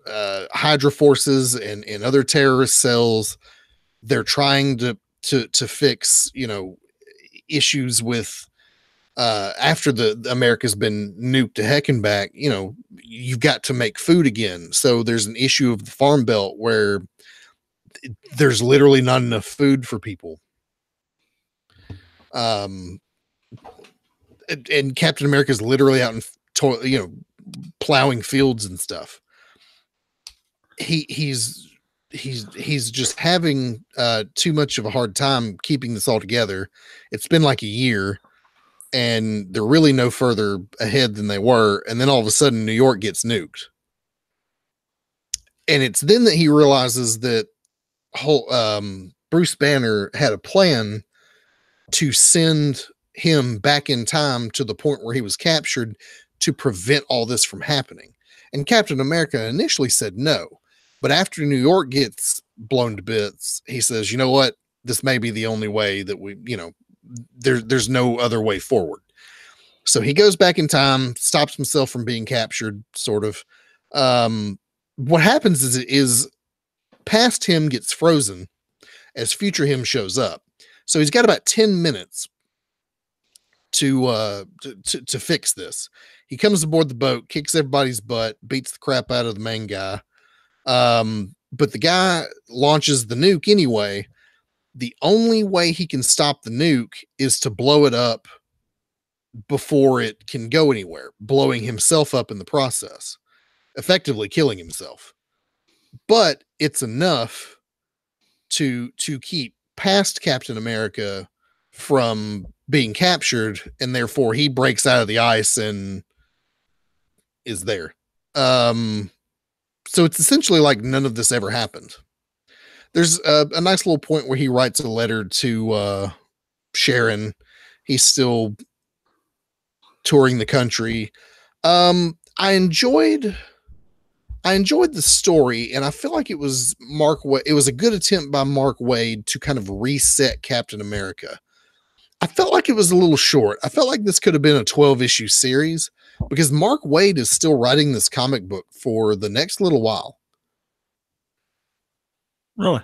Hydra forces and other terrorist cells. They're trying to fix, issues with after the America's been nuked to heck and back. You've got to make food again. So there's an issue of the Farm Belt where there's literally not enough food for people. And Captain America is literally out in plowing fields and stuff. he's just having too much of a hard time keeping this all together. It's been like a year, and they're really no further ahead than they were. And then all of a sudden, New York gets nuked, and it's then that he realizes that Bruce Banner had a plan to send him back in time to the point where he was captured to prevent all this from happening. And Captain America initially said no, but after New York gets blown to bits, he says, you know what? This may be the only way that we, there's no other way forward. So he goes back in time, stops himself from being captured, sort of. What happens is past him gets frozen as future him shows up. So he's got about 10 minutes to fix this. He comes aboard the boat, kicks everybody's butt, beats the crap out of the main guy. But the guy launches the nuke anyway. The only way he can stop the nuke is to blow it up before it can go anywhere, blowing himself up in the process, effectively killing himself. But it's enough to keep past Captain America from being captured, and therefore he breaks out of the ice and is there. So it's essentially like none of this ever happened. There's a nice little point where he writes a letter to Sharon. He's still touring the country. I enjoyed the story, and I feel like it was it was a good attempt by Mark Waid to kind of reset Captain America. I felt like it was a little short. I felt like this could have been a 12-issue series, because Mark Waid is still writing this comic book for the next little while. Really?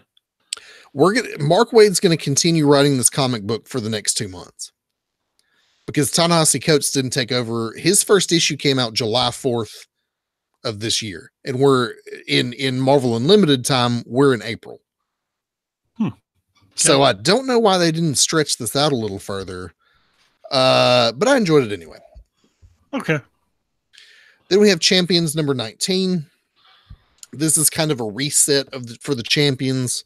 Mark Waid's going to continue writing this comic book for the next 2 months, because Ta-Nehisi Coates didn't take over. His first issue came out July 4th of this year, and we're in Marvel Unlimited time. We're in April. So I don't know why they didn't stretch this out a little further, but I enjoyed it anyway. Okay. Then we have Champions number 19. This is kind of a reset for the Champions,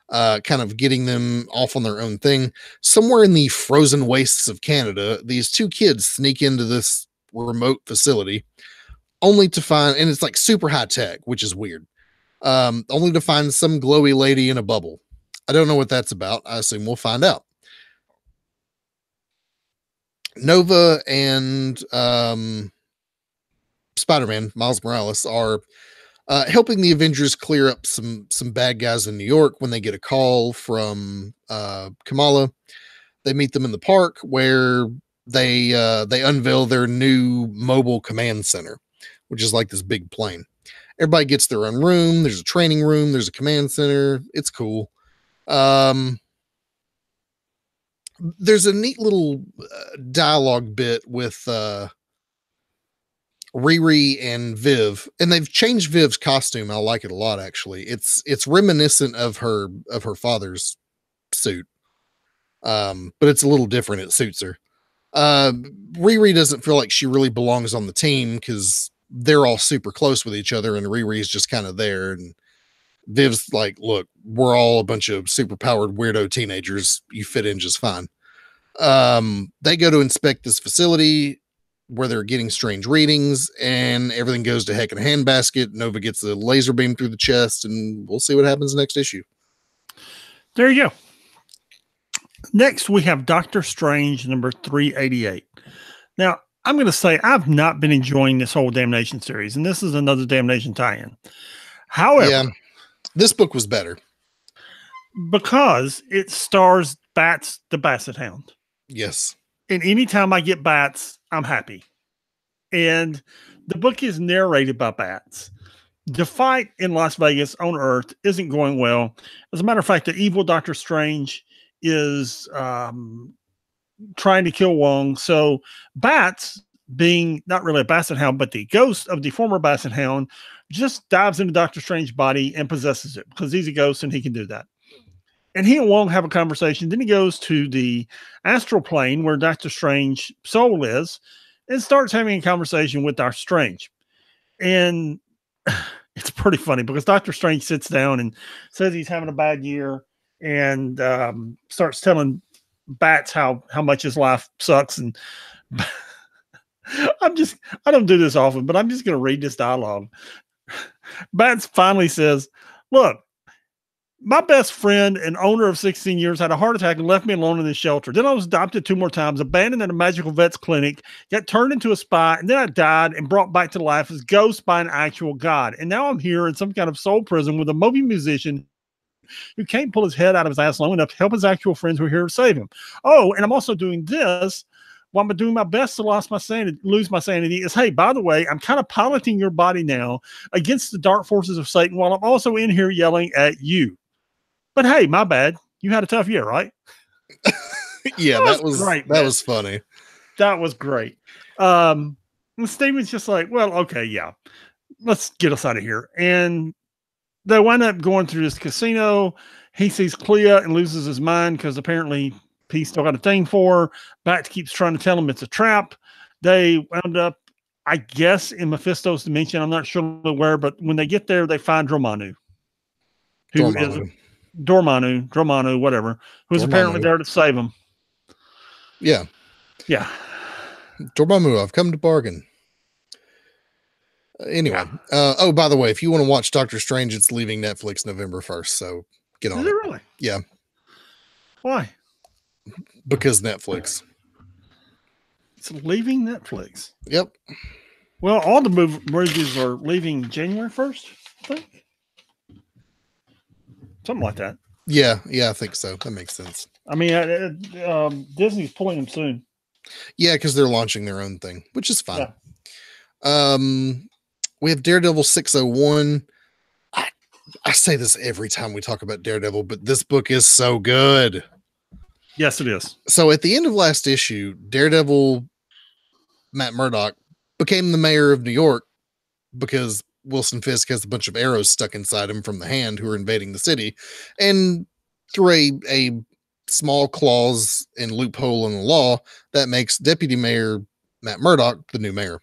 kind of getting them off on their own thing. Somewhere in the frozen wastes of Canada, these two kids sneak into this remote facility, only to find, and it's like super high tech, which is weird, only to find some glowy lady in a bubble. I don't know what that's about. I assume we'll find out. Nova and Spider-Man, Miles Morales, are helping the Avengers clear up some bad guys in New York when they get a call from Kamala. They meet them in the park where they unveil their new mobile command center, which is like this big plane. Everybody gets their own room. There's a training room. There's a command center. It's cool. There's a neat little dialogue bit with Riri and Viv, and they've changed Viv's costume. I like it a lot, actually. It's reminiscent of her father's suit, but it's a little different. It suits her. Riri doesn't feel like she really belongs on the team because they're all super close with each other, and Riri's just kind of there. And Viv's like, look, we're all a bunch of super powered weirdo teenagers. You fit in just fine. They go to inspect this facility where they're getting strange readings, and everything goes to heck in a handbasket. Nova gets a laser beam through the chest, and we'll see what happens next issue. There you go. Next, we have Doctor Strange number 388. Now, I'm going to say I've not been enjoying this whole Damnation series, and this is another Damnation tie-in. However, this book was better because it stars Bats the Basset Hound. Yes. And anytime I get Bats, I'm happy. And the book is narrated by Bats. The fight in Las Vegas on Earth isn't going well. As a matter of fact, the evil Doctor Strange is trying to kill Wong. So Bats, being not really a Basset Hound, but the ghost of the former Basset Hound, just dives into Doctor Strange's body and possesses it because he's a ghost and he can do that. And he and Wong have a conversation. Then he goes to the astral plane where Doctor Strange's soul is and starts having a conversation with Doctor Strange. And it's pretty funny because Doctor Strange sits down and says he's having a bad year and starts telling Bats how much his life sucks. And I don't do this often, but I'm just going to read this dialogue. Bats finally says, look, my best friend and owner of 16 years had a heart attack and left me alone in the shelter. Then I was adopted 2 more times, abandoned at a magical vet's clinic, got turned into a spy, and then I died and brought back to life as ghost by an actual god. And now I'm here in some kind of soul prison with a Moby musician who can't pull his head out of his ass long enough to help his actual friends who are here to save him. Oh, and I'm also doing this while I'm doing my best to lose my sanity is, hey, by the way, I'm kind of piloting your body now against the dark forces of Satan while I'm also in here yelling at you. But hey, my bad. You had a tough year, right? Yeah, that was great. That was funny. That was great. And Steven's just like, well, okay, yeah, let's get us out of here. And they wind up going through this casino. He sees Clea and loses his mind because apparently he's still got a thing for her. Bats keeps trying to tell him it's a trap. They wound up, I guess, in Mephisto's dimension. I'm not sure where, but when they get there, they find Dormammu, Dormammu, whatever, who's apparently there to save him. Yeah. Yeah. Dormammu, I've come to bargain. Anyway. Oh, by the way, if you want to watch Doctor Strange, it's leaving Netflix November 1st. So get on it. Is it really? Yeah. Why? Because Netflix. It's leaving Netflix. Yep. Well, all the movies are leaving January 1st, I think. Something like that. Yeah, I think so. That makes sense. I mean, Disney's pulling them soon. Yeah, because they're launching their own thing, which is fine. Yeah. We have Daredevil 601. I say this every time we talk about Daredevil, but this book is so good. Yes, it is. So at the end of last issue, Daredevil, Matt Murdock, became the mayor of New York because Wilson Fisk has a bunch of arrows stuck inside him from the Hand who are invading the city. And through a small clause and loophole in the law, that makes Deputy Mayor Matt Murdock the new mayor.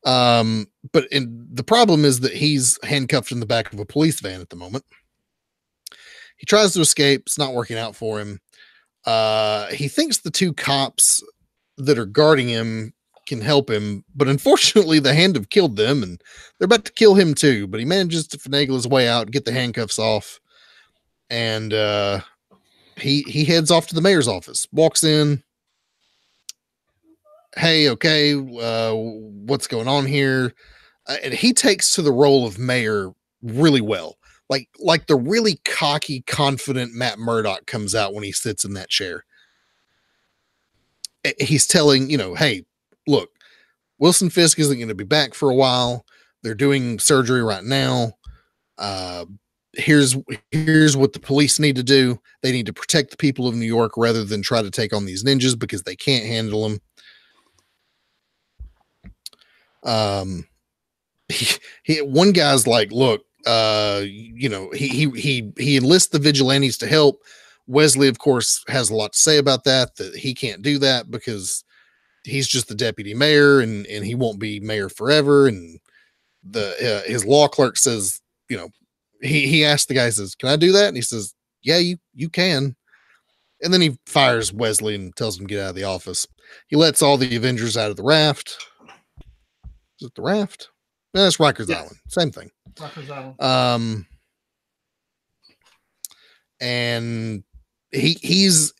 But the problem is that he's handcuffed in the back of a police van at the moment. He tries to escape. It's not working out for him. He thinks the 2 cops that are guarding him can help him, but unfortunately the Hand have killed them and they're about to kill him too, but he manages to finagle his way out, get the handcuffs off, and he heads off to the mayor's office, walks in. Hey, okay, what's going on here? And he takes to the role of mayor really well. Like the really cocky, confident Matt Murdock comes out when he sits in that chair. He's telling, hey, look, Wilson Fisk isn't going to be back for a while. They're doing surgery right now. Here's what the police need to do. They need to protect the people of New York rather than try to take on these ninjas because they can't handle them. One guy's like, look, he enlists the vigilantes to help. Wesley, of course, has a lot to say about that he can't do that because he's just the deputy mayor and he won't be mayor forever. And his law clerk says, he asked the guy, says, can I do that? And he says, yeah, you can. And then he fires Wesley and tells him to get out of the office. He lets all the Avengers out of the raft. Is it the raft? No, that's Rikers Island. Same thing. Rikers Island. And he's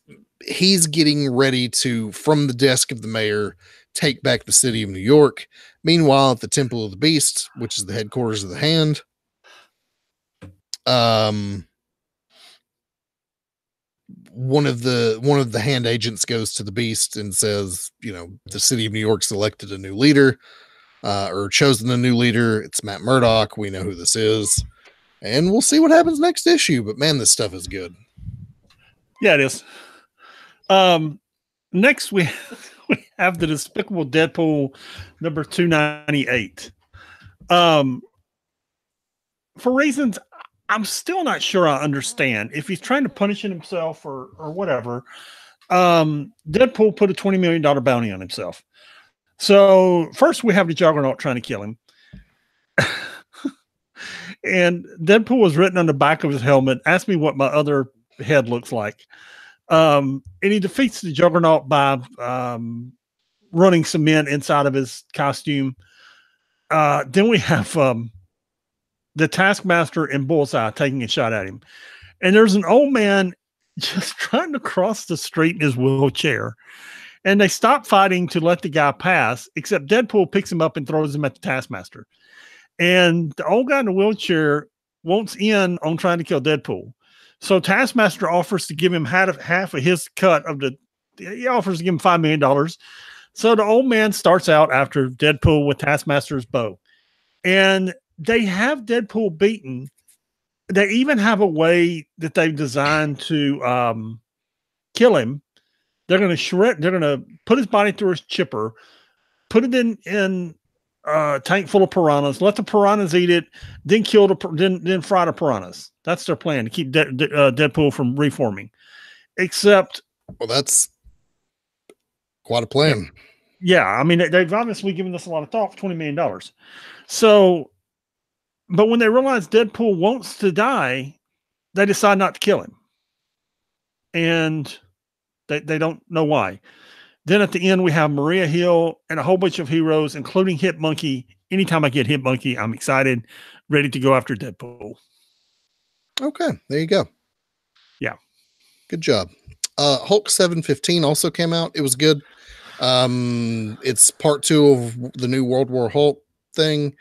getting ready to, from the desk of the mayor, take back the city of New York. Meanwhile, at the Temple of the Beast, which is the headquarters of the Hand, one of the Hand agents goes to the Beast and says, the city of New York's elected a new leader, or chosen a new leader. It's Matt Murdock. We know who this is, and we'll see what happens next issue. But man, this stuff is good. Yeah, it is. Next we have the Despicable Deadpool number 298. For reasons I'm still not sure I understand. If he's trying to punish himself or whatever, Deadpool put a $20 million bounty on himself. So first we have the Juggernaut trying to kill him. And Deadpool was written on the back of his helmet. Ask me what my other head looks like. And he defeats the Juggernaut by running cement inside of his costume. Then we have the Taskmaster and Bullseye taking a shot at him. And there's an old man just trying to cross the street in his wheelchair. And they stop fighting to let the guy pass, except Deadpool picks him up and throws him at the Taskmaster. And the old guy in the wheelchair wants in on trying to kill Deadpool. So Taskmaster offers to give him half of his cut of he offers to give him $5 million. So the old man starts out after Deadpool with Taskmaster's bow. And they have Deadpool beaten. They even have a way that they've designed to kill him. They're going to put his body through his chipper, put it in a tank full of piranhas, let the piranhas eat it, then then fry the piranhas. That's their plan, to keep Deadpool from reforming. Except, well, that's quite a plan. Yeah, I mean, they've obviously given this a lot of thought for $20 million. So, but when they realize Deadpool wants to die, they decide not to kill him. And they don't know why. Then at the end, we have Maria Hill and a whole bunch of heroes, including Hit Monkey. Anytime I get Hit Monkey, I'm excited, ready to go after Deadpool. Okay, there you go. Yeah. Good job. Hulk 715 also came out. It was good. It's part 2 of the new World War Hulk thing.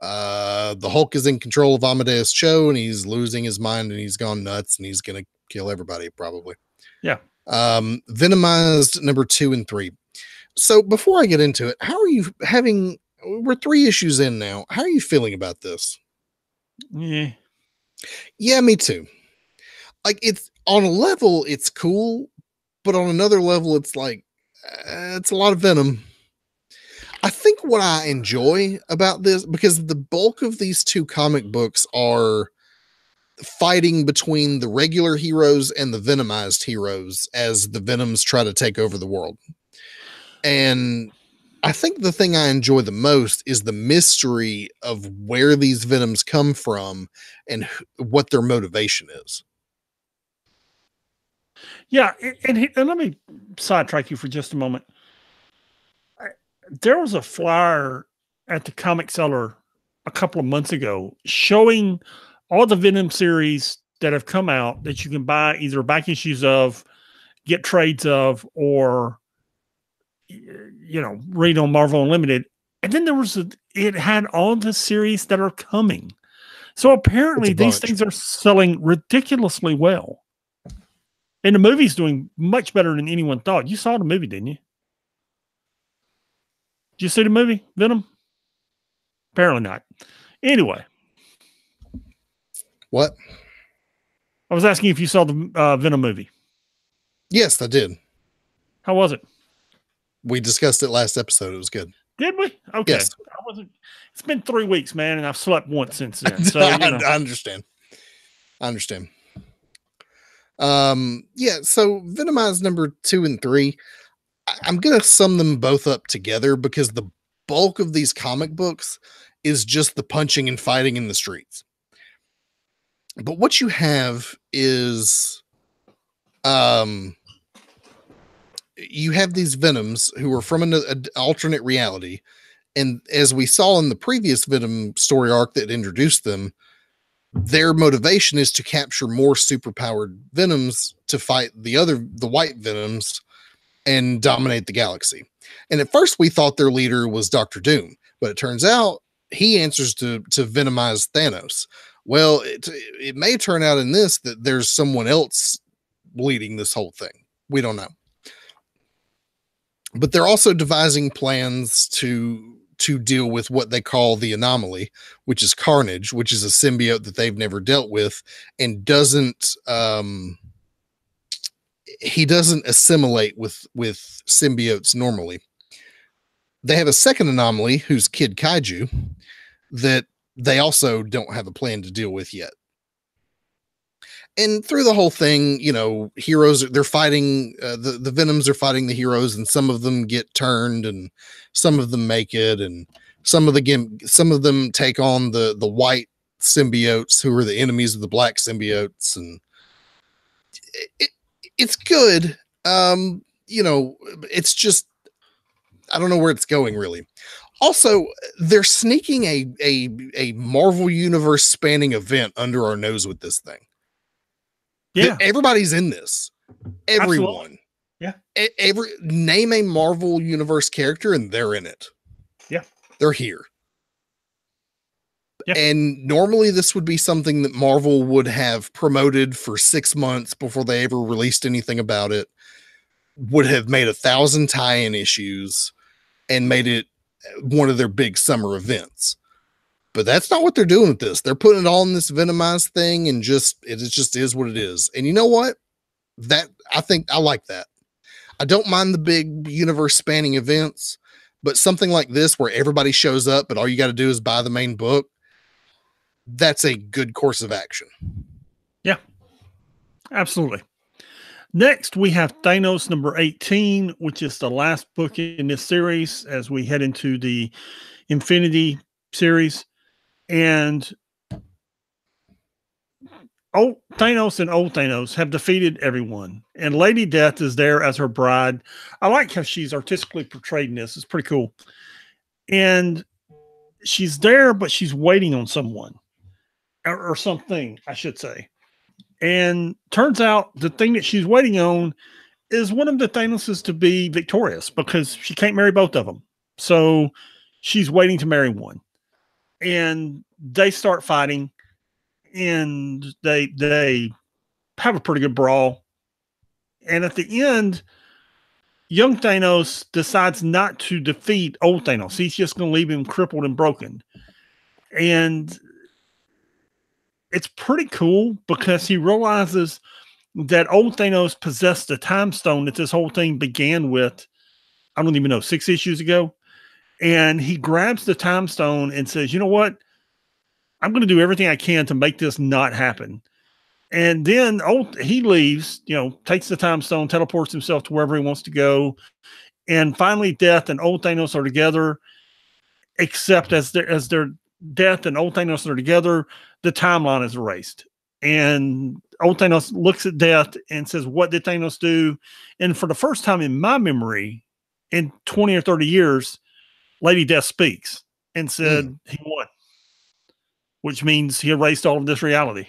The Hulk is in control of Amadeus Cho, and he's losing his mind, and he's gone nuts, and he's going to kill everybody, probably. Yeah. Venomized number 2 and 3. So before I get into it, how are you we're 3 issues in now. How are you feeling about this? Yeah, me too. Like, it's on a level, it's cool, but on another level, it's like, it's a lot of Venom. I think what I enjoy about this, because the bulk of these 2 comic books are fighting between the regular heroes and the Venomized heroes as the Venoms try to take over the world. And I think the thing I enjoy the most is the mystery of where these Venoms come from and what their motivation is. Yeah, and let me sidetrack you for just a moment. There was a flyer at the comic seller a couple of months ago showing all the Venom series that have come out that you can buy either back issues of, get trades of, or read on Marvel Unlimited. And then it had all the series that are coming. So apparently these things are selling ridiculously well. And the movie's doing much better than anyone thought. You saw the movie, didn't you? Did you see the movie, Venom? Apparently not. Anyway. What? I was asking if you saw the Venom movie. Yes, I did. How was it? We discussed it last episode. It was good. Did we? Okay. Yes. It's been 3 weeks, man, and I've slept once since then. So I understand. Yeah, so Venomized number 2 and 3, I'm going to sum them both up together because the bulk of these comic books is just the punching and fighting in the streets. But what you have is, you have these Venoms who are from an alternate reality. And as we saw in the previous Venom story arc that introduced them, their motivation is to capture more superpowered Venoms to fight the white Venoms and dominate the galaxy. And at first we thought their leader was Dr. Doom, but it turns out he answers to venomize Thanos. Well, it may turn out in this that there's someone else leading this whole thing. We don't know. But they're also devising plans to deal with what they call the anomaly, which is Carnage, which is a symbiote that they've never dealt with and he doesn't assimilate with symbiotes normally. They have a second anomaly who's Kid Kaiju that they also don't have a plan to deal with yet. And through the whole thing, heroes, they're fighting, the Venoms are fighting the heroes, and some of them get turned and some of them make it. And some of them take on the white symbiotes who are the enemies of the black symbiotes, and it's good. It's just, I don't know where it's going really. Also, they're sneaking a Marvel Universe spanning event under our nose with this thing. Yeah, everybody's in this. Everyone. Absolutely. Yeah. Name a Marvel Universe character and they're in it. Yeah. They're here. Yeah. And normally this would be something that Marvel would have promoted for 6 months before they ever released anything about it. Would have made 1,000 tie-in issues and made it one of their big summer events. But that's not what they're doing with this. They're putting it all in this Venomized thing, and it just is what it is. And you know what? I think I like that. I don't mind the big universe spanning events, but something like this where everybody shows up, but all you got to do is buy the main book. That's a good course of action. Yeah, absolutely. Next, we have Thanos number 18, which is the last book in this series as we head into the Infinity series. And Thanos and old Thanos have defeated everyone. And Lady Death is there as her bride. I like how she's artistically portrayed in this. It's pretty cool. And she's there, but she's waiting on someone or something, I should say. And turns out the thing that she's waiting on is one of the Thanoses to be victorious because she can't marry both of them. So she's waiting to marry one. And they start fighting and they have a pretty good brawl. And at the end, young Thanos decides not to defeat old Thanos. He's just going to leave him crippled and broken. And it's pretty cool because he realizes that old Thanos possessed the time stone that this whole thing began with, I don't even know, 6 issues ago. And he grabs the time stone and says, you know what? I'm going to do everything I can to make this not happen. And then he leaves, takes the time stone, teleports himself to wherever he wants to go. And finally, Death and old Thanos are together, except as their Death and old Thanos are together, the timeline is erased. And old Thanos looks at Death and says, what did Thanos do? And for the first time in my memory, in 20 or 30 years, Lady Death speaks and said he won, which means he erased all of this reality.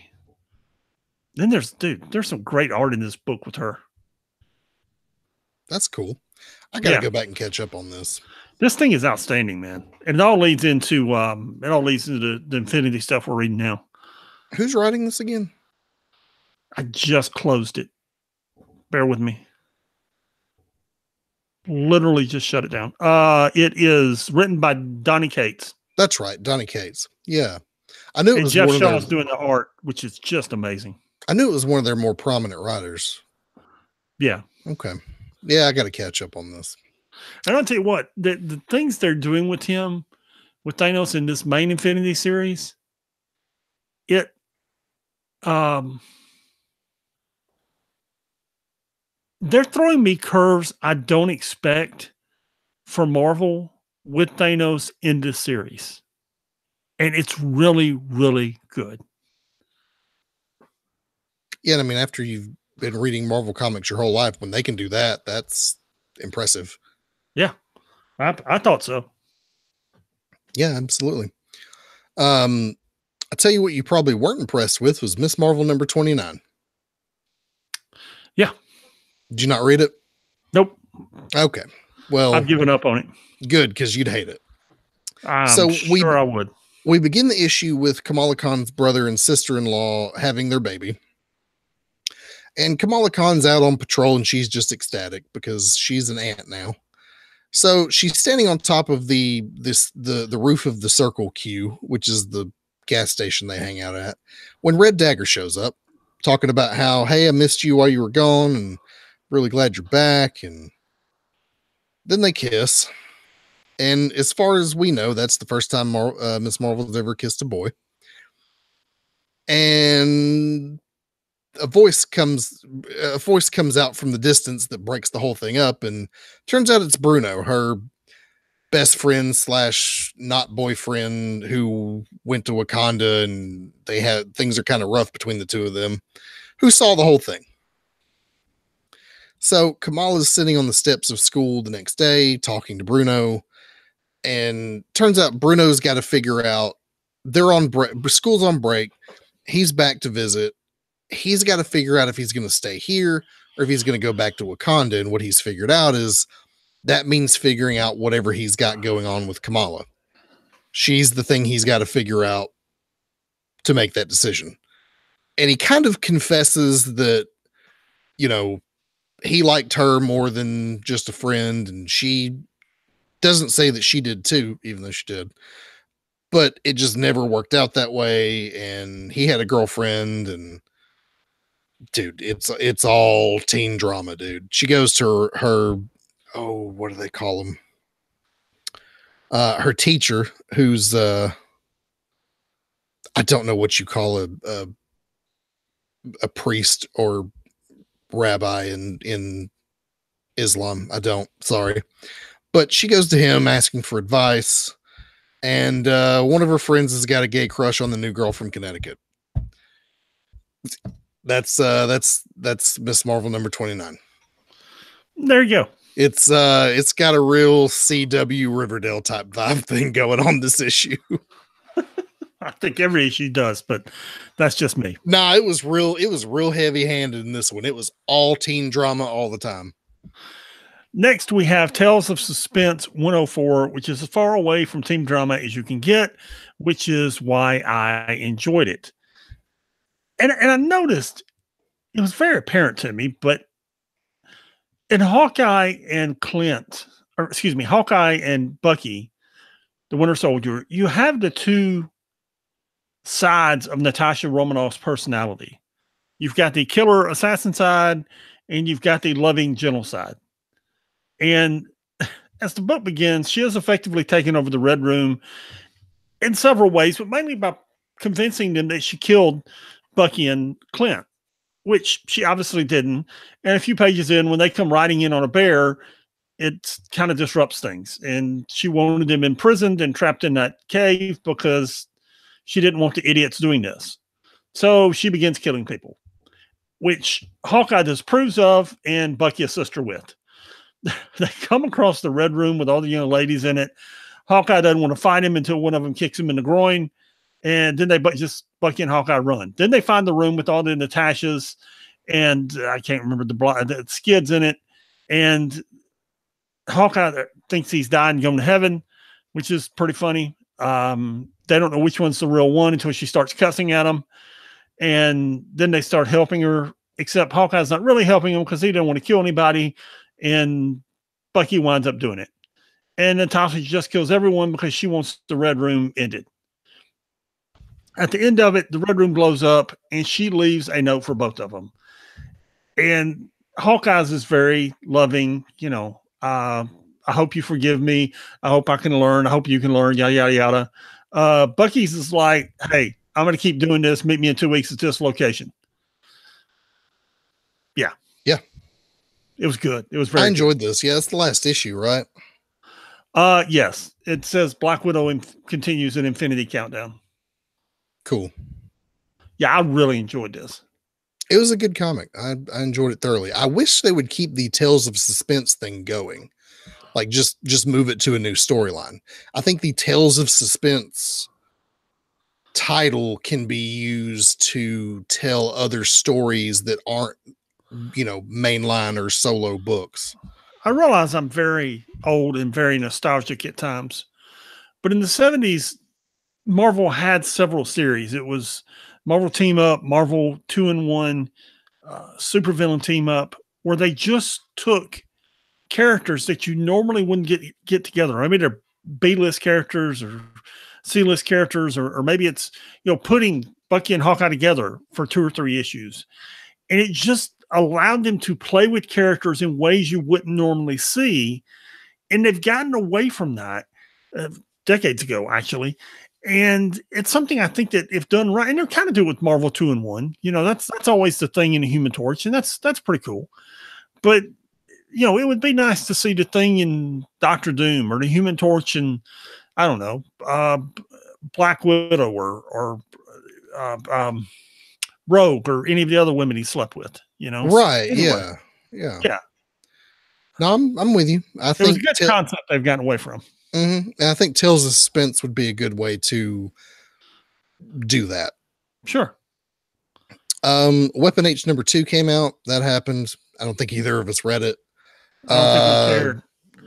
Then there's some great art in this book with her. That's cool. I got to go back and catch up on this. This thing is outstanding, man. And it all leads into the Infinity stuff we're reading now. Who's writing this again? I just closed it. Bear with me. Literally just shut it down. It is written by Donny Cates. That's right, Donny Cates. Yeah. I knew it was Jeff Shaw's doing the art, which is just amazing. I knew it was one of their more prominent writers. Yeah. Okay. Yeah, I got to catch up on this. And I'll tell you what, the things they're doing with him, with Thanos in this main Infinity series, they're throwing me curves I don't expect for Marvel with Thanos in this series. And it's really, really good. Yeah, I mean, after you've been reading Marvel comics your whole life, when they can do that, that's impressive. Yeah, I thought so. Yeah, absolutely. I'll tell you what you probably weren't impressed with was Miss Marvel number 29. Yeah. Did you not read it? Nope. Okay. Well, I've given up on it. Good, because you'd hate it. I'm sure I would. We begin the issue with Kamala Khan's brother and sister-in-law having their baby. And Kamala Khan's out on patrol and she's just ecstatic because she's an aunt now. So she's standing on top of the roof of the Circle Q, which is the gas station they hang out at, when Red Dagger shows up, talking about how, hey, I missed you while you were gone and really glad you're back. And then they kiss. And as far as we know, that's the first time Miss Marvel's ever kissed a boy. And a voice comes out from the distance that breaks the whole thing up, and turns out it's Bruno, her best friend slash not boyfriend who went to Wakanda, and things are kind of rough between the two of them, who saw the whole thing. So Kamala's sitting on the steps of school the next day talking to Bruno, and turns out Bruno's got to figure out, they're on break, school's on break, he's back to visit. He's got to figure out if he's going to stay here or if he's going to go back to Wakanda. And what he's figured out is that means figuring out whatever he's got going on with Kamala. She's the thing he's got to figure out to make that decision. And he kind of confesses that, you know, he liked her more than just a friend, and she doesn't say that she did too, even though she did. But it just never worked out that way, and he had a girlfriend, and dude, it's all teen drama, dude. She goes to her what do they call him? Her teacher, who's I don't know what you call a priest or rabbi in Islam. I don't, sorry. But she goes to him asking for advice, and one of her friends has got a gay crush on the new girl from Connecticut. That's Miss Marvel number 29. There you go. It's got a real CW Riverdale type vibe thing going on this issue. I think every issue does, but that's just me. Nah, it was real heavy-handed in this one. It was all teen drama all the time. Next, we have Tales of Suspense 104, which is as far away from teen drama as you can get, which is why I enjoyed it. And I noticed, it was very apparent to me, but in Hawkeye and Hawkeye and Bucky, the Winter Soldier, you have the two sides of Natasha Romanoff's personality. You've got the killer assassin side, and you've got the loving gentle side. And as the book begins, she has effectively taken over the Red Room in several ways, but mainly by convincing them that she killed Bucky and Clint, which she obviously didn't. And a few pages in, when they come riding in on a bear, it kind of disrupts things. And she wanted them imprisoned and trapped in that cave because she didn't want the idiots doing this. So she begins killing people, which Hawkeye disapproves of, and Bucky assists her with. They come across the Red Room with all the young ladies in it. Hawkeye doesn't want to fight him until one of them kicks him in the groin. And then Bucky and Hawkeye run. Then they find the room with all the Natashas, and I can't remember the Skids in it. And Hawkeye thinks he's died and gone to heaven, which is pretty funny. They don't know which one's the real one until she starts cussing at him. And then they start helping her, except Hawkeye's not really helping him because he didn't want to kill anybody. And Bucky winds up doing it. And Natasha just kills everyone because she wants the Red Room ended. At the end of it, the Red Room blows up, and she leaves a note for both of them. And Hawkeye's is very loving, I hope you forgive me. I hope I can learn. I hope you can learn, yada, yada, yada. Bucky's is like, hey, I'm going to keep doing this. Meet me in 2 weeks at this location. Yeah. Yeah. It was good. It was very I enjoyed this. Yeah, it's the last issue, right? Yes. It says Black Widow continues an Infinity Countdown. Cool. Yeah, I really enjoyed this. It was a good comic. I enjoyed it thoroughly. I wish they would keep the Tales of Suspense thing going. Like just move it to a new storyline. I think the Tales of Suspense title can be used to tell other stories that aren't, mainline or solo books. I realize I'm very old and very nostalgic at times, but in the 70s, Marvel had several series. It was Marvel Team Up, Marvel 2-in-1, Supervillain Team Up, where they just took characters that you normally wouldn't get together. I mean, they're B-list characters or C-list characters, or maybe it's, putting Bucky and Hawkeye together for 2 or 3 issues. And it just allowed them to play with characters in ways you wouldn't normally see. And they've gotten away from that decades ago, actually. And it's something I think that if done right, and they're kind of do it with Marvel 2-in-1, that's always the thing in the Human Torch, and that's pretty cool. But it would be nice to see the Thing in Doctor Doom or the Human Torch and I don't know, Black Widow or Rogue or any of the other women he slept with. Right? Anyway, Yeah. No, I'm with you. I it was think a good concept they've gotten away from. And I think Tales of Suspense would be a good way to do that. Sure. Weapon H #2 came out. That happened. I don't think either of us read it. I don't think we cared.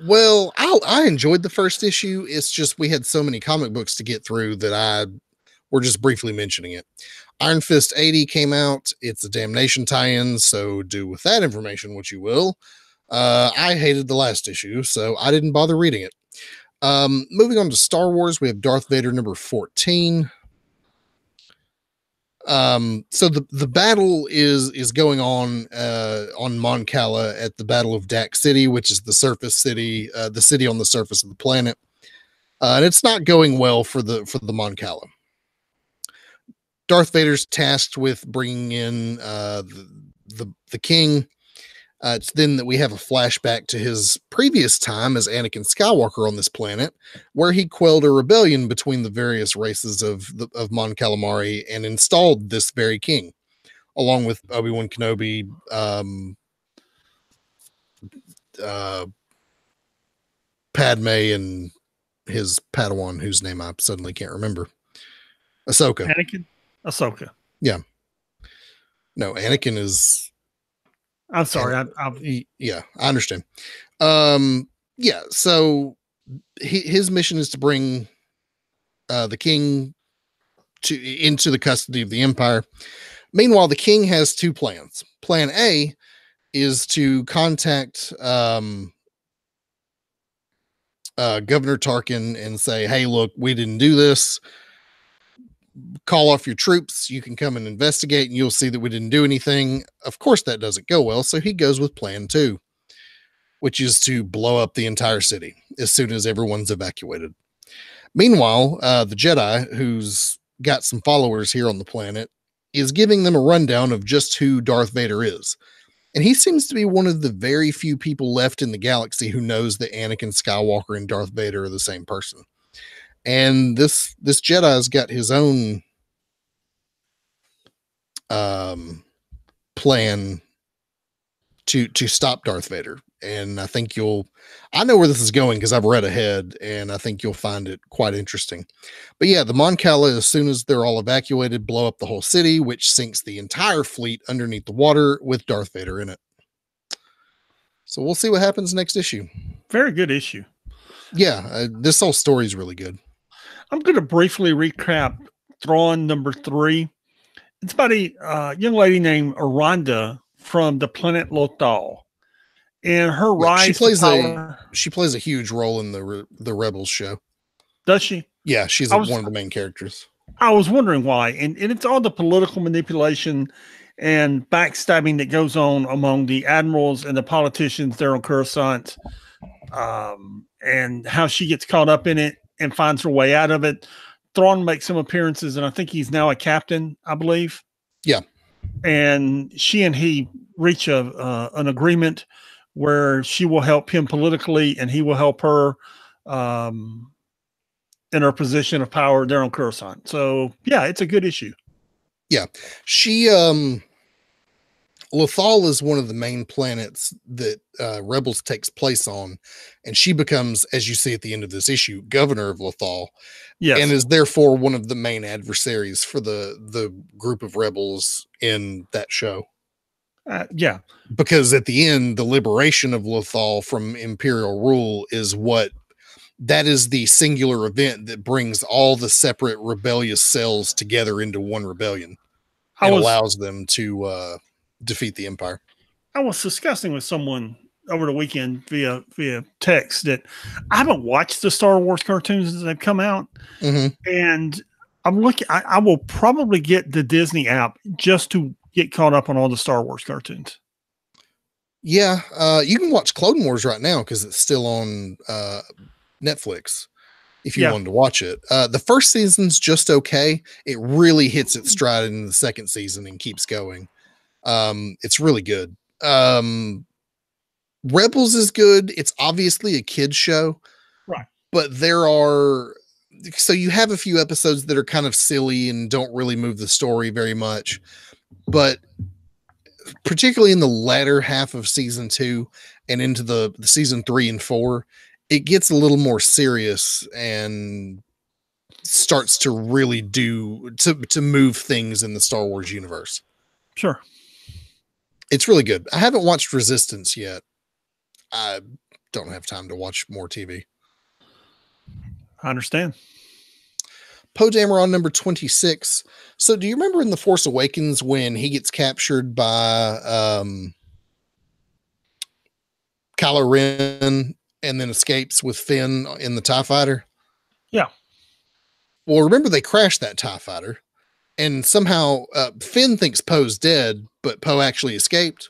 Well, I enjoyed the first issue. It's just we had so many comic books to get through that we're just briefly mentioning it. Iron Fist 80 came out. It's a Damnation tie-in, so do with that information what you will. I hated the last issue, so I didn't bother reading it. Moving on to Star Wars, we have Darth Vader #14. So the battle is going on Mon Cala at the Battle of Dak City, which is the surface city, the city on the surface of the planet, and it's not going well for the Mon Cala. Darth Vader's tasked with bringing in the king. It's then that we have a flashback to his previous time as Anakin Skywalker on this planet, where he quelled a rebellion between the various races of Mon Calamari and installed this very king, along with Obi-Wan Kenobi, Padme, and his Padawan, whose name I suddenly can't remember. Ahsoka. Anakin? Ahsoka. Yeah. No, Anakin is... I'm sorry. Yeah, I understand. Yeah, so his mission is to bring the king into the custody of the Empire. Meanwhile, the king has two plans. Plan A is to contact Governor Tarkin and say, hey, look, we didn't do this. Call off your troops. You can come and investigate and you'll see that we didn't do anything. Of course, that doesn't go well. So he goes with plan 2, which is to blow up the entire city as soon as everyone's evacuated. Meanwhile, the Jedi, who's got some followers here on the planet, is giving them a rundown of just who Darth Vader is. And he seems to be one of the very few people left in the galaxy who knows that Anakin Skywalker and Darth Vader are the same person. And this Jedi's got his own plan to stop Darth Vader. And I think I know where this is going because I've read ahead, and I think you'll find it quite interesting. But yeah, the Mon Cala, as soon as they're all evacuated, blow up the whole city, which sinks the entire fleet underneath the water with Darth Vader in it. So we'll see what happens next issue. Very good issue. Yeah, this whole story is really good. I'm going to briefly recap Thrawn #3. It's about a young lady named Aranda from the planet Lothal. And her rise she plays a huge role in the Rebels show. Does she? Yeah, she's one of the main characters. I was wondering why. And it's all the political manipulation and backstabbing that goes on among the admirals and the politicians there on Coruscant, and how she gets caught up in it and finds her way out of it. Thrawn makes some appearances, and I think he's now a captain, I believe. Yeah. And she and he reach an agreement where she will help him politically and he will help her in her position of power there on Coruscant. So, yeah, it's a good issue. Yeah. She, Lothal is one of the main planets that Rebels takes place on, and she becomes, as you see at the end of this issue, governor of Lothal. Yes. And is therefore one of the main adversaries for the group of rebels in that show. Yeah. Because at the end, the liberation of Lothal from Imperial rule is that is the singular event that brings all the separate rebellious cells together into one rebellion and allows them to defeat the Empire. I was discussing with someone over the weekend via text that I haven't watched the Star Wars cartoons as they've come out. Mm-hmm. And I'm looking, I will probably get the Disney app just to get caught up on all the Star Wars cartoons. Yeah. You can watch Clone Wars right now because it's still on Netflix if you wanted to watch it. The first season's just okay. It really hits its stride in the second season and keeps going. It's really good. Rebels is good. It's obviously a kid's show, Right. but so you have a few episodes that are kind of silly and don't really move the story very much. But particularly in the latter half of season 2 and into the season 3 and 4, it gets a little more serious and starts to really to move things in the Star Wars universe. Sure. It's really good. I haven't watched Resistance yet. I don't have time to watch more TV. I understand. Poe Dameron number 26. So do you remember in The Force Awakens when he gets captured by Kylo Ren and then escapes with Finn in the TIE fighter? Yeah. Well, remember they crashed that TIE fighter and somehow Finn thinks Poe's dead, but Poe actually escaped.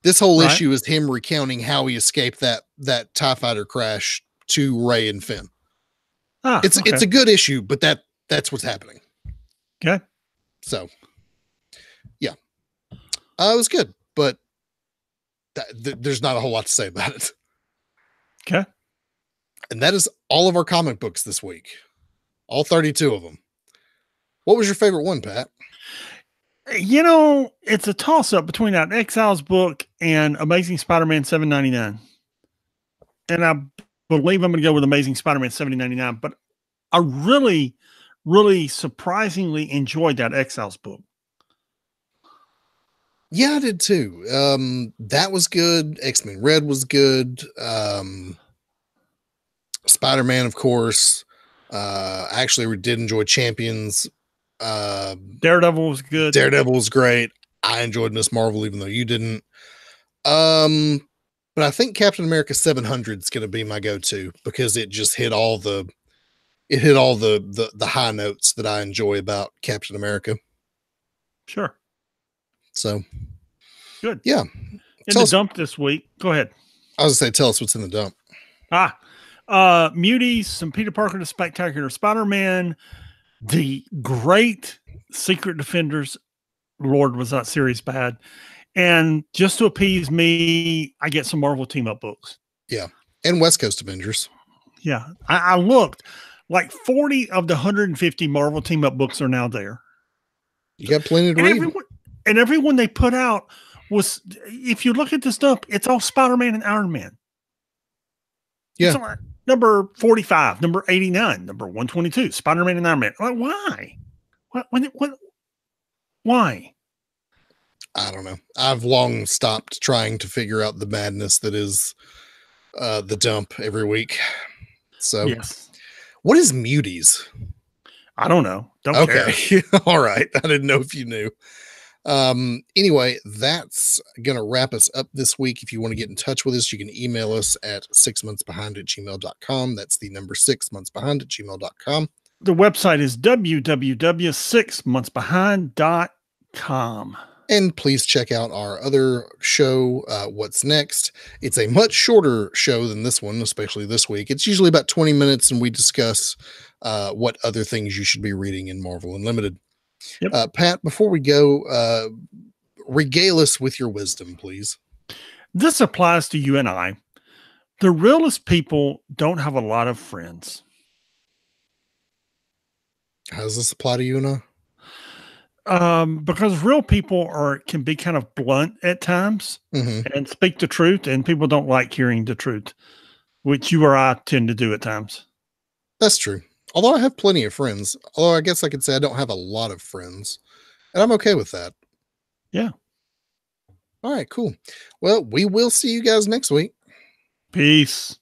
This whole issue is him recounting how he escaped that TIE fighter crash to Rey and Finn. It's a good issue, but that's what's happening. Okay. So, yeah, it was good, but there's not a whole lot to say about it. Okay. And that is all of our comic books this week, all 32 of them. What was your favorite one, Pat? You know, it's a toss-up between that Exiles book and Amazing Spider-Man 799. And I believe I'm going to go with Amazing Spider-Man 799, but I really, really surprisingly enjoyed that Exiles book. Yeah, I did too. That was good. X-Men Red was good. Spider-Man, of course. Actually, we did enjoy Champions. Daredevil was good. Daredevil was great. I enjoyed Miss Marvel, even though you didn't. But I think Captain America 700 is going to be my go-to because it just hit all the high notes that I enjoy about Captain America. Sure. So good. Yeah. In the dump this week. Go ahead. I was going to say, tell us what's in the dump. Muties, some Peter Parker, the Spectacular Spider-Man, the great Secret Defenders. Lord, was that series bad? And just to appease me, I get some Marvel team-up books. Yeah. And West Coast Avengers. Yeah. I looked. Like 40 of the 150 Marvel team-up books are now there. You got plenty to read. And everyone they put out was, if you look at this stuff, it's all Spider-Man and Iron Man. Yeah. It's like number 45, number 89, number 122, Spider-Man and Iron Man. Like, why? What? Why? I don't know. I've long stopped trying to figure out the madness that is the dump every week. So, yes. What is Muties? I don't know. Don't care. All right. I didn't know if you knew. Anyway, that's going to wrap us up this week. If you want to get in touch with us, you can email us at 6monthsbehind@gmail.com. That's the number 6monthsbehind@gmail.com. The website is www.6monthsbehind.com. And please check out our other show, What's Next. It's a much shorter show than this one, especially this week. It's usually about 20 minutes, and we discuss what other things you should be reading in Marvel Unlimited. Yep. Pat, before we go, regale us with your wisdom, please. This applies to you and I. The realest people don't have a lot of friends. How does this apply to you and I? Because real people can be kind of blunt at times and speak the truth, and people don't like hearing the truth, which you or I tend to do at times. That's true. Although I have plenty of friends, although I guess I could say I don't have a lot of friends, and I'm okay with that. Yeah. All right, cool. Well, we will see you guys next week. Peace.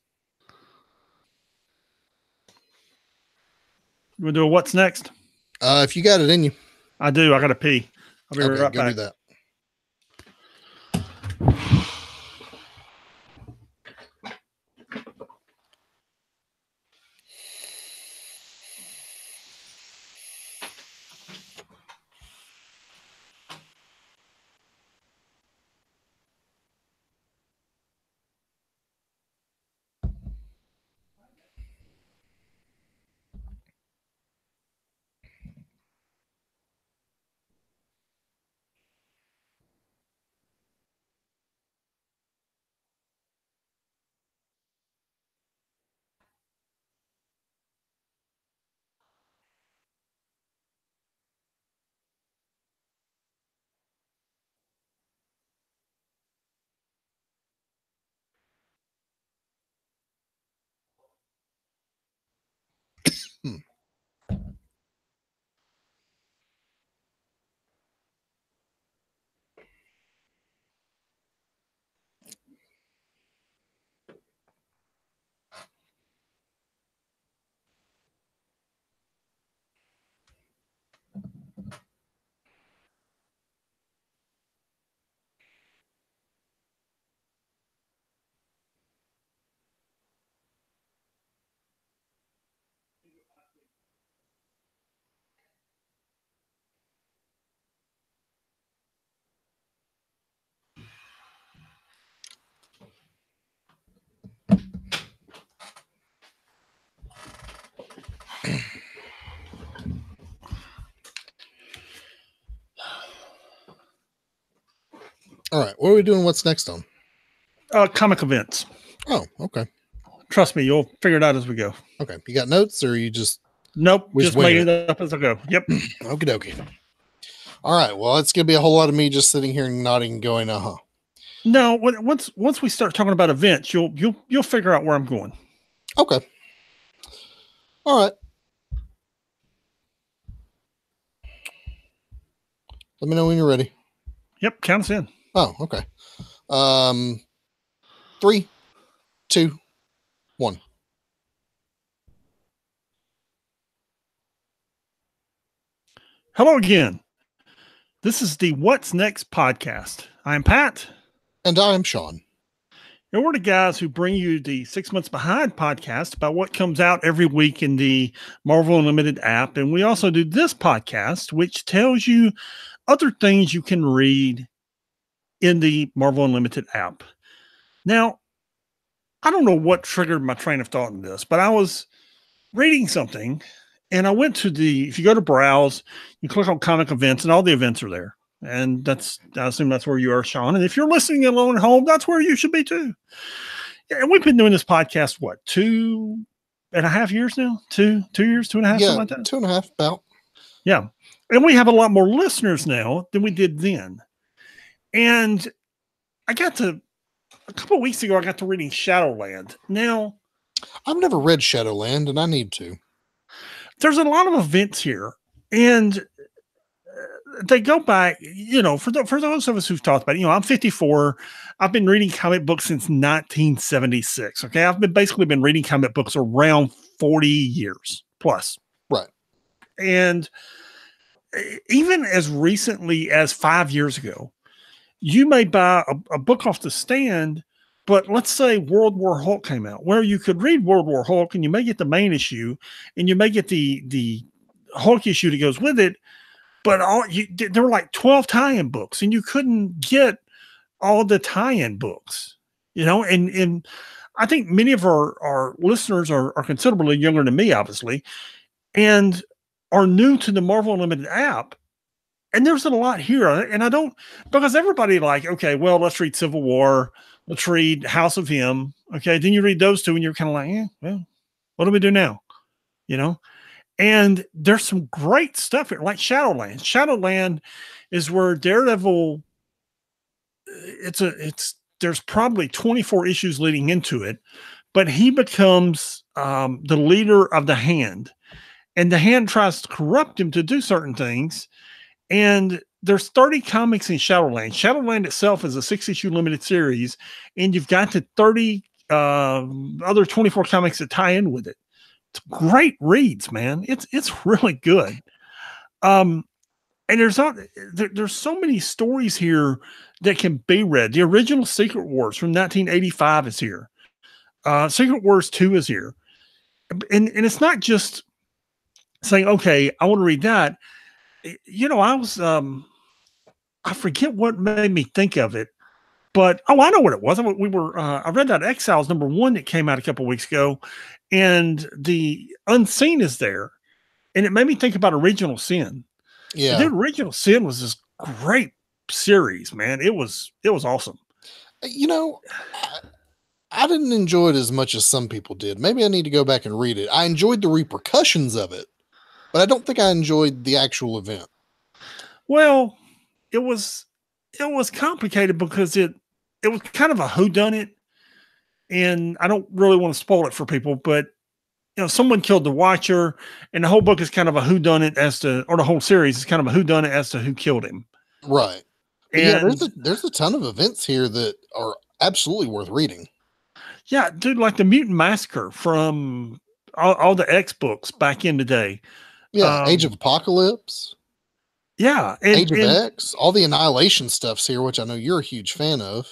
You want to do a what's next? If you got it in you. I do. I got to pee. I'll be right back. Do that. All right. What are we doing? What's next on? Comic events. Oh, okay. Trust me, you'll figure it out as we go. Okay. You got notes or you just. Nope. Just made it up as I go. Yep. Okie dokie. All right. Well, it's going to be a whole lot of me just sitting here and nodding and going, uh-huh. No, once we start talking about events, you'll figure out where I'm going. Okay. All right. Let me know when you're ready. Yep, count us in. Oh, okay. 3, 2, 1. Hello again. This is the What's Next podcast. I'm Pat. And I'm Sean. And we're the guys who bring you the 6 Months Behind podcast about what comes out every week in the Marvel Unlimited app. And we also do this podcast, which tells you other things you can read in the Marvel Unlimited app. Now, I don't know what triggered my train of thought in this, but I was reading something and I went to if you go to browse, you click on comic events and all the events are there. And I assume that's where you are, Sean. And if you're listening alone at home, that's where you should be too. Yeah, and we've been doing this podcast, what, 2.5 years now? 2 years, 2.5, something like that? 2.5, about. Yeah. And we have a lot more listeners now than we did then. And a couple of weeks ago, I got to reading Shadowland. Now, I've never read Shadowland, and I need to. There's a lot of events here, and they go back, for those of us who've talked about it, I'm 54. I've been reading comic books since 1976. Okay. I've basically been reading comic books around 40 years plus. Right. And even as recently as 5 years ago, you may buy a book off the stand, but let's say World War Hulk came out, where you could read World War Hulk and you may get the main issue and you may get the Hulk issue that goes with it, but there were like 12 tie-in books and you couldn't get all the tie-in books, and I think many of our listeners are considerably younger than me, obviously, and are new to the Marvel Unlimited app. And there's a lot here. And I don't, because everybody okay, well, let's read Civil War. Let's read House of M. Okay. Then you read those two and you're kind of like, well, what do we do now? And there's some great stuff here, like Shadowland. Shadowland is where Daredevil, there's probably 24 issues leading into it, but he becomes the leader of the Hand. And the Hand tries to corrupt him to do certain things. And there's 30 comics in Shadowland. Shadowland itself is a 6-issue limited series, and you've got the 30 other 24 comics that tie in with it. It's great reads, man. It's really good. And there's so many stories here that can be read. The original Secret Wars from 1985 is here. Secret Wars 2 is here. And it's not just saying, okay, I want to read that. I was, I forget what made me think of it, but, I know what it was. I read that Exiles #1 that came out a couple of weeks ago, and the Unseen is there. And it made me think about Original Sin. Yeah. The Original Sin was this great series, man. It was awesome. I didn't enjoy it as much as some people did. Maybe I need to go back and read it. I enjoyed the repercussions of it, but I don't think I enjoyed the actual event. Well, it was complicated because it was kind of a whodunit, and I don't really want to spoil it for people, but someone killed the Watcher, and the whole book is kind of a whodunit or the whole series is kind of a whodunit as to who killed him. Right. And there's a ton of events here that are absolutely worth reading. Yeah, dude, like the Mutant Massacre from all the X books back in the day. Yeah, Age of Apocalypse. Yeah. Age of X. All the Annihilation stuff's here, which I know you're a huge fan of.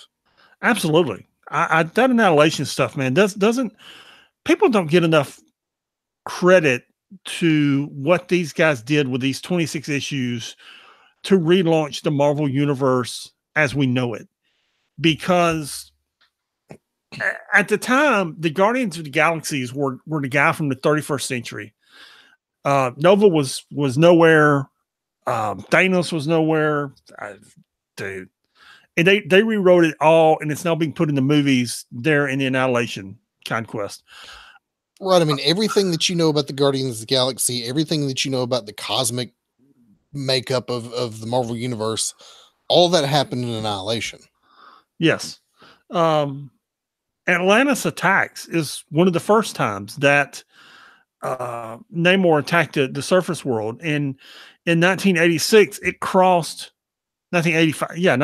Absolutely. That Annihilation stuff, man, doesn't people don't get enough credit to what these guys did with these 26 issues to relaunch the Marvel Universe as we know it. Because at the time, the Guardians of the Galaxies were the guy from the 31st century. Nova was nowhere. Thanos was nowhere. Dude. And they rewrote it all, and it's now being put in the movies there in the Annihilation Conquest. Right. I mean, everything that you know about the Guardians of the Galaxy, everything that you know about the cosmic makeup of the Marvel Universe, all that happened in Annihilation. Yes. Atlantis Attacks is one of the first times that Namor attacked the surface world. And in 1986, it crossed 1985. Yeah,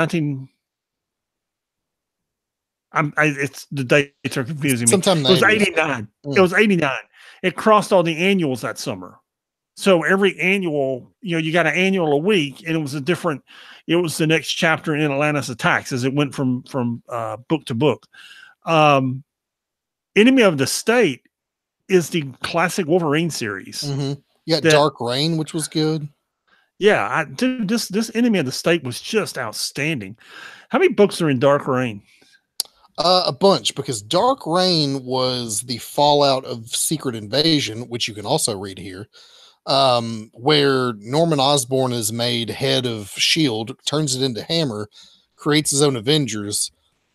it's the dates are confusing me. Sometime it was 89. It was 89. It crossed all the annuals that summer. So every annual, you got an annual a week, and it was the next chapter in Atlantis Attacks as it went from book to book. Enemy of the State is the classic Wolverine series. Mm-hmm. Yeah, Dark Reign, which was good. Yeah, dude, this Enemy of the State was just outstanding. How many books are in Dark Reign? A bunch, because Dark Reign was the fallout of Secret Invasion, which you can also read here, where Norman Osborn is made head of S.H.I.E.L.D., turns it into Hammer, creates his own Avengers,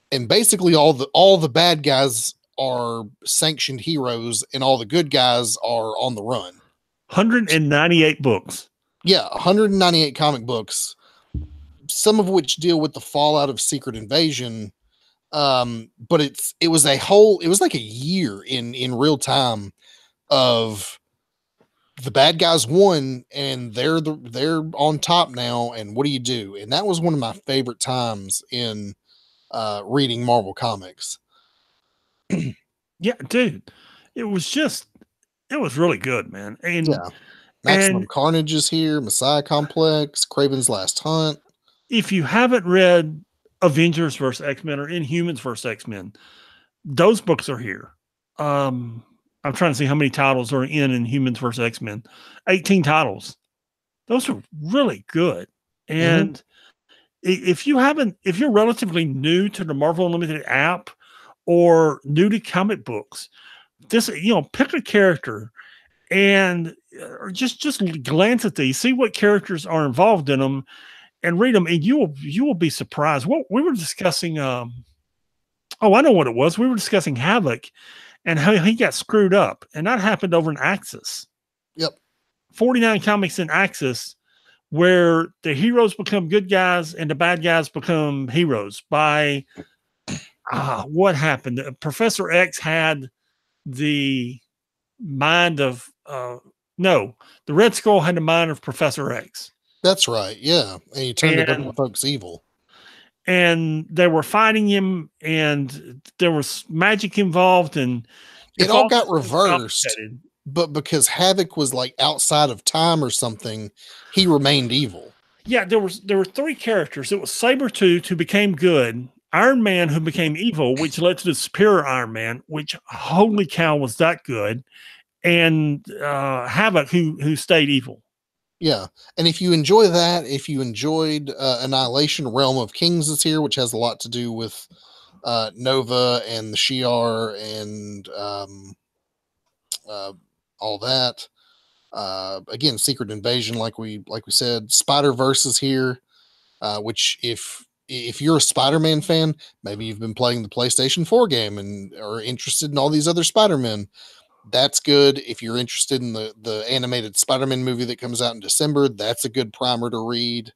and basically all the bad guys are sanctioned heroes, and all the good guys are on the run. 198 books. Yeah, 198 comic books, some of which deal with the fallout of Secret Invasion. But it was like a year in real time of the bad guys won, and they're on top now. And what do you do? And that was one of my favorite times in reading Marvel Comics. Yeah, dude, it was really good, man. And yeah, Maximum Carnage is here, Messiah Complex, Kraven's Last Hunt. If you haven't read Avengers versus X-Men or Inhumans versus X-Men, those books are here. I'm trying to see how many titles are in Inhumans versus X-Men. 18 titles. Those are really good. And if you're relatively new to the Marvel Unlimited app or new to comic books, this, pick a character and just glance at these, see what characters are involved in them, and read them, and you will be surprised. What we were discussing, I know what it was. We were discussing Havoc and how he got screwed up, and that happened over in Axis. Yep, 49 comics in Axis, where the heroes become good guys and the bad guys become heroes. By what happened? Professor X had the mind of the Red Skull had the mind of Professor X. That's right. Yeah. And he turned a bunch of folks evil. And they were fighting him, and there was magic involved, and it all got reversed. But because Havoc was like outside of time or something, he remained evil. Yeah, there were three characters. It was Sabretooth, who became good, Iron Man, who became evil, which led to the Superior Iron Man, which, holy cow, was that good, and Havoc, who stayed evil. Yeah, and if you enjoy that, if you enjoyed Annihilation, Realm of Kings is here, which has a lot to do with Nova and the Shi'ar and all that. Again, Secret Invasion, like we said. Spider-Verse is here, which if you're a Spider-Man fan, maybe you've been playing the PlayStation 4 game and are interested in all these other Spider-Men. That's good. If you're interested in the animated Spider-Man movie that comes out in December, that's a good primer to read.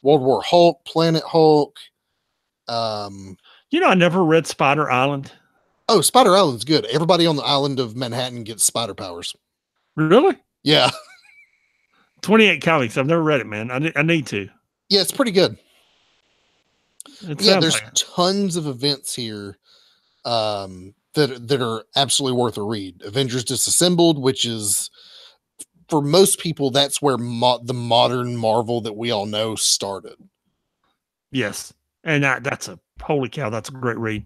World War Hulk, Planet Hulk. I never read Spider Island. Oh, Spider Island's good. Everybody on the island of Manhattan gets spider powers. Really? Yeah. 28 comics. I've never read it, man. I need to. Yeah, it's pretty good. There's tons of events here that are absolutely worth a read. Avengers Disassembled, which is, for most people, that's where the modern Marvel that we all know started. Yes, and that's a holy cow. That's a great read.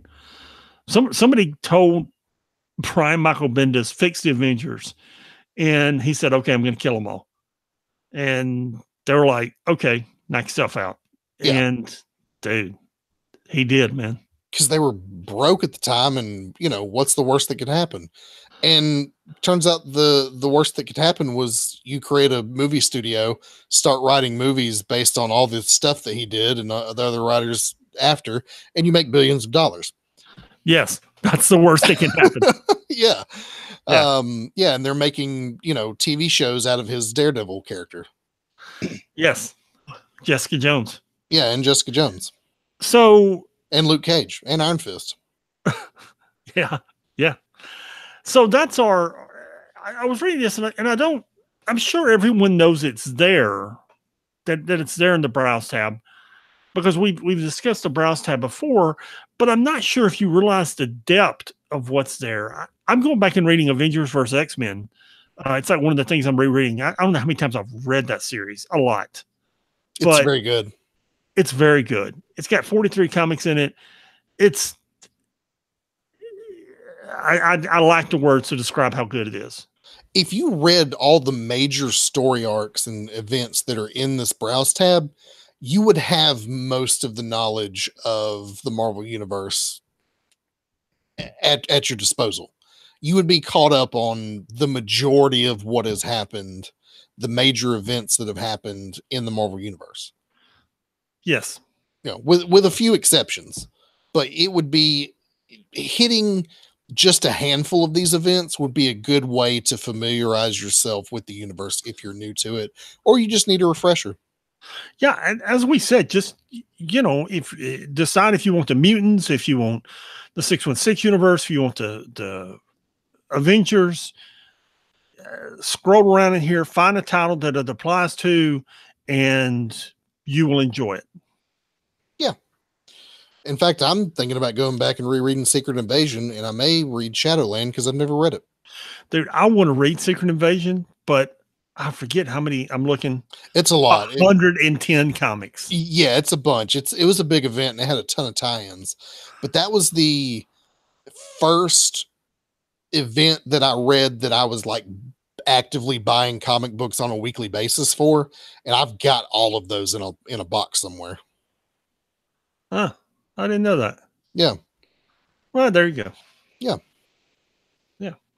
Somebody told Brian Michael Bendis, fix the Avengers, and he said, "Okay, I'm going to kill them all." And they were like, "Okay, knock yourself out." Yeah. And dude, he did, man. Because they were broke at the time, and what's the worst that could happen? And turns out the worst that could happen was you create a movie studio, start writing movies based on all the stuff that he did and the other writers after, and you make billions of dollars. Yes, that's the worst that can happen. Yeah. Yeah. Yeah, and they're making, TV shows out of his Daredevil character. Yes. Jessica Jones. Yeah, and Jessica Jones. So, and Luke Cage and Iron Fist. Yeah. So that's I was reading this and I'm sure everyone knows it's there, that it's there in the browse tab, because we've discussed the browse tab before, but I'm not sure if you realize the depth of what's there. I'm going back and reading Avengers vs. X-Men. It's like one of the things I'm rereading. I don't know how many times I've read that series. A lot. It's very good. It's very good. It's got 43 comics in it. I lack the words to describe how good it is. If you read all the major story arcs and events that are in this browse tab, you would have most of the knowledge of the Marvel Universe at your disposal. You would be caught up on the majority of what has happened, the major events that have happened in the Marvel Universe. Yes. With a few exceptions, but it would be hitting just a handful of these events would be a good way to familiarize yourself with the universe if you're new to it, or you just need a refresher. Yeah, and as we said, just if decide if you want the mutants, if you want the 616 universe, if you want the Avengers, scroll around in here, find a title that it applies to, and you will enjoy it. Yeah. In fact, I'm thinking about going back and rereading Secret Invasion, and I may read Shadowland because I've never read it. Dude, I want to read Secret Invasion, but I forget how many I'm looking. It's a lot. 110 comics. Yeah, it's a bunch. It was a big event and it had a ton of tie-ins. But that was the first event that I read that I was like actively buying comic books on a weekly basis for, and I've got all of those in a box somewhere. Huh. I didn't know that. Yeah. Well, there you go. Yeah.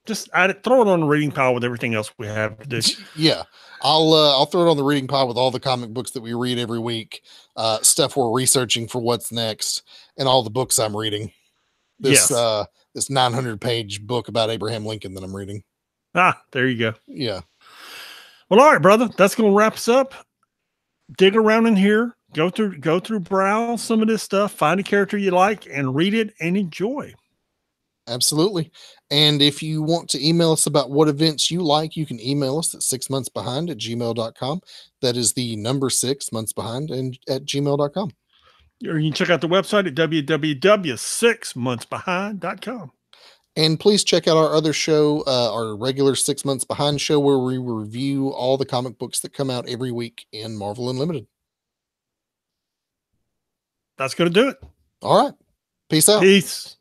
Just throw it on the reading pile with everything else we have to do. Yeah. I'll throw it on the reading pile with all the comic books that we read every week, stuff we're researching for what's next, and all the books I'm reading. This 900-page book about Abraham Lincoln that I'm reading. There you go. Yeah. Well, all right, brother. That's going to wrap us up. Dig around in here. Go through, browse some of this stuff. Find a character you like and read it and enjoy. Absolutely. And if you want to email us about what events you like, you can email us at 6monthsbehind@gmail.com. That is the number 6 months behind and at gmail.com. Or you can check out the website at www.6monthsbehind.com. And please check out our other show, our regular 6 Months Behind show, where we review all the comic books that come out every week in Marvel Unlimited. That's going to do it. All right. Peace out. Peace.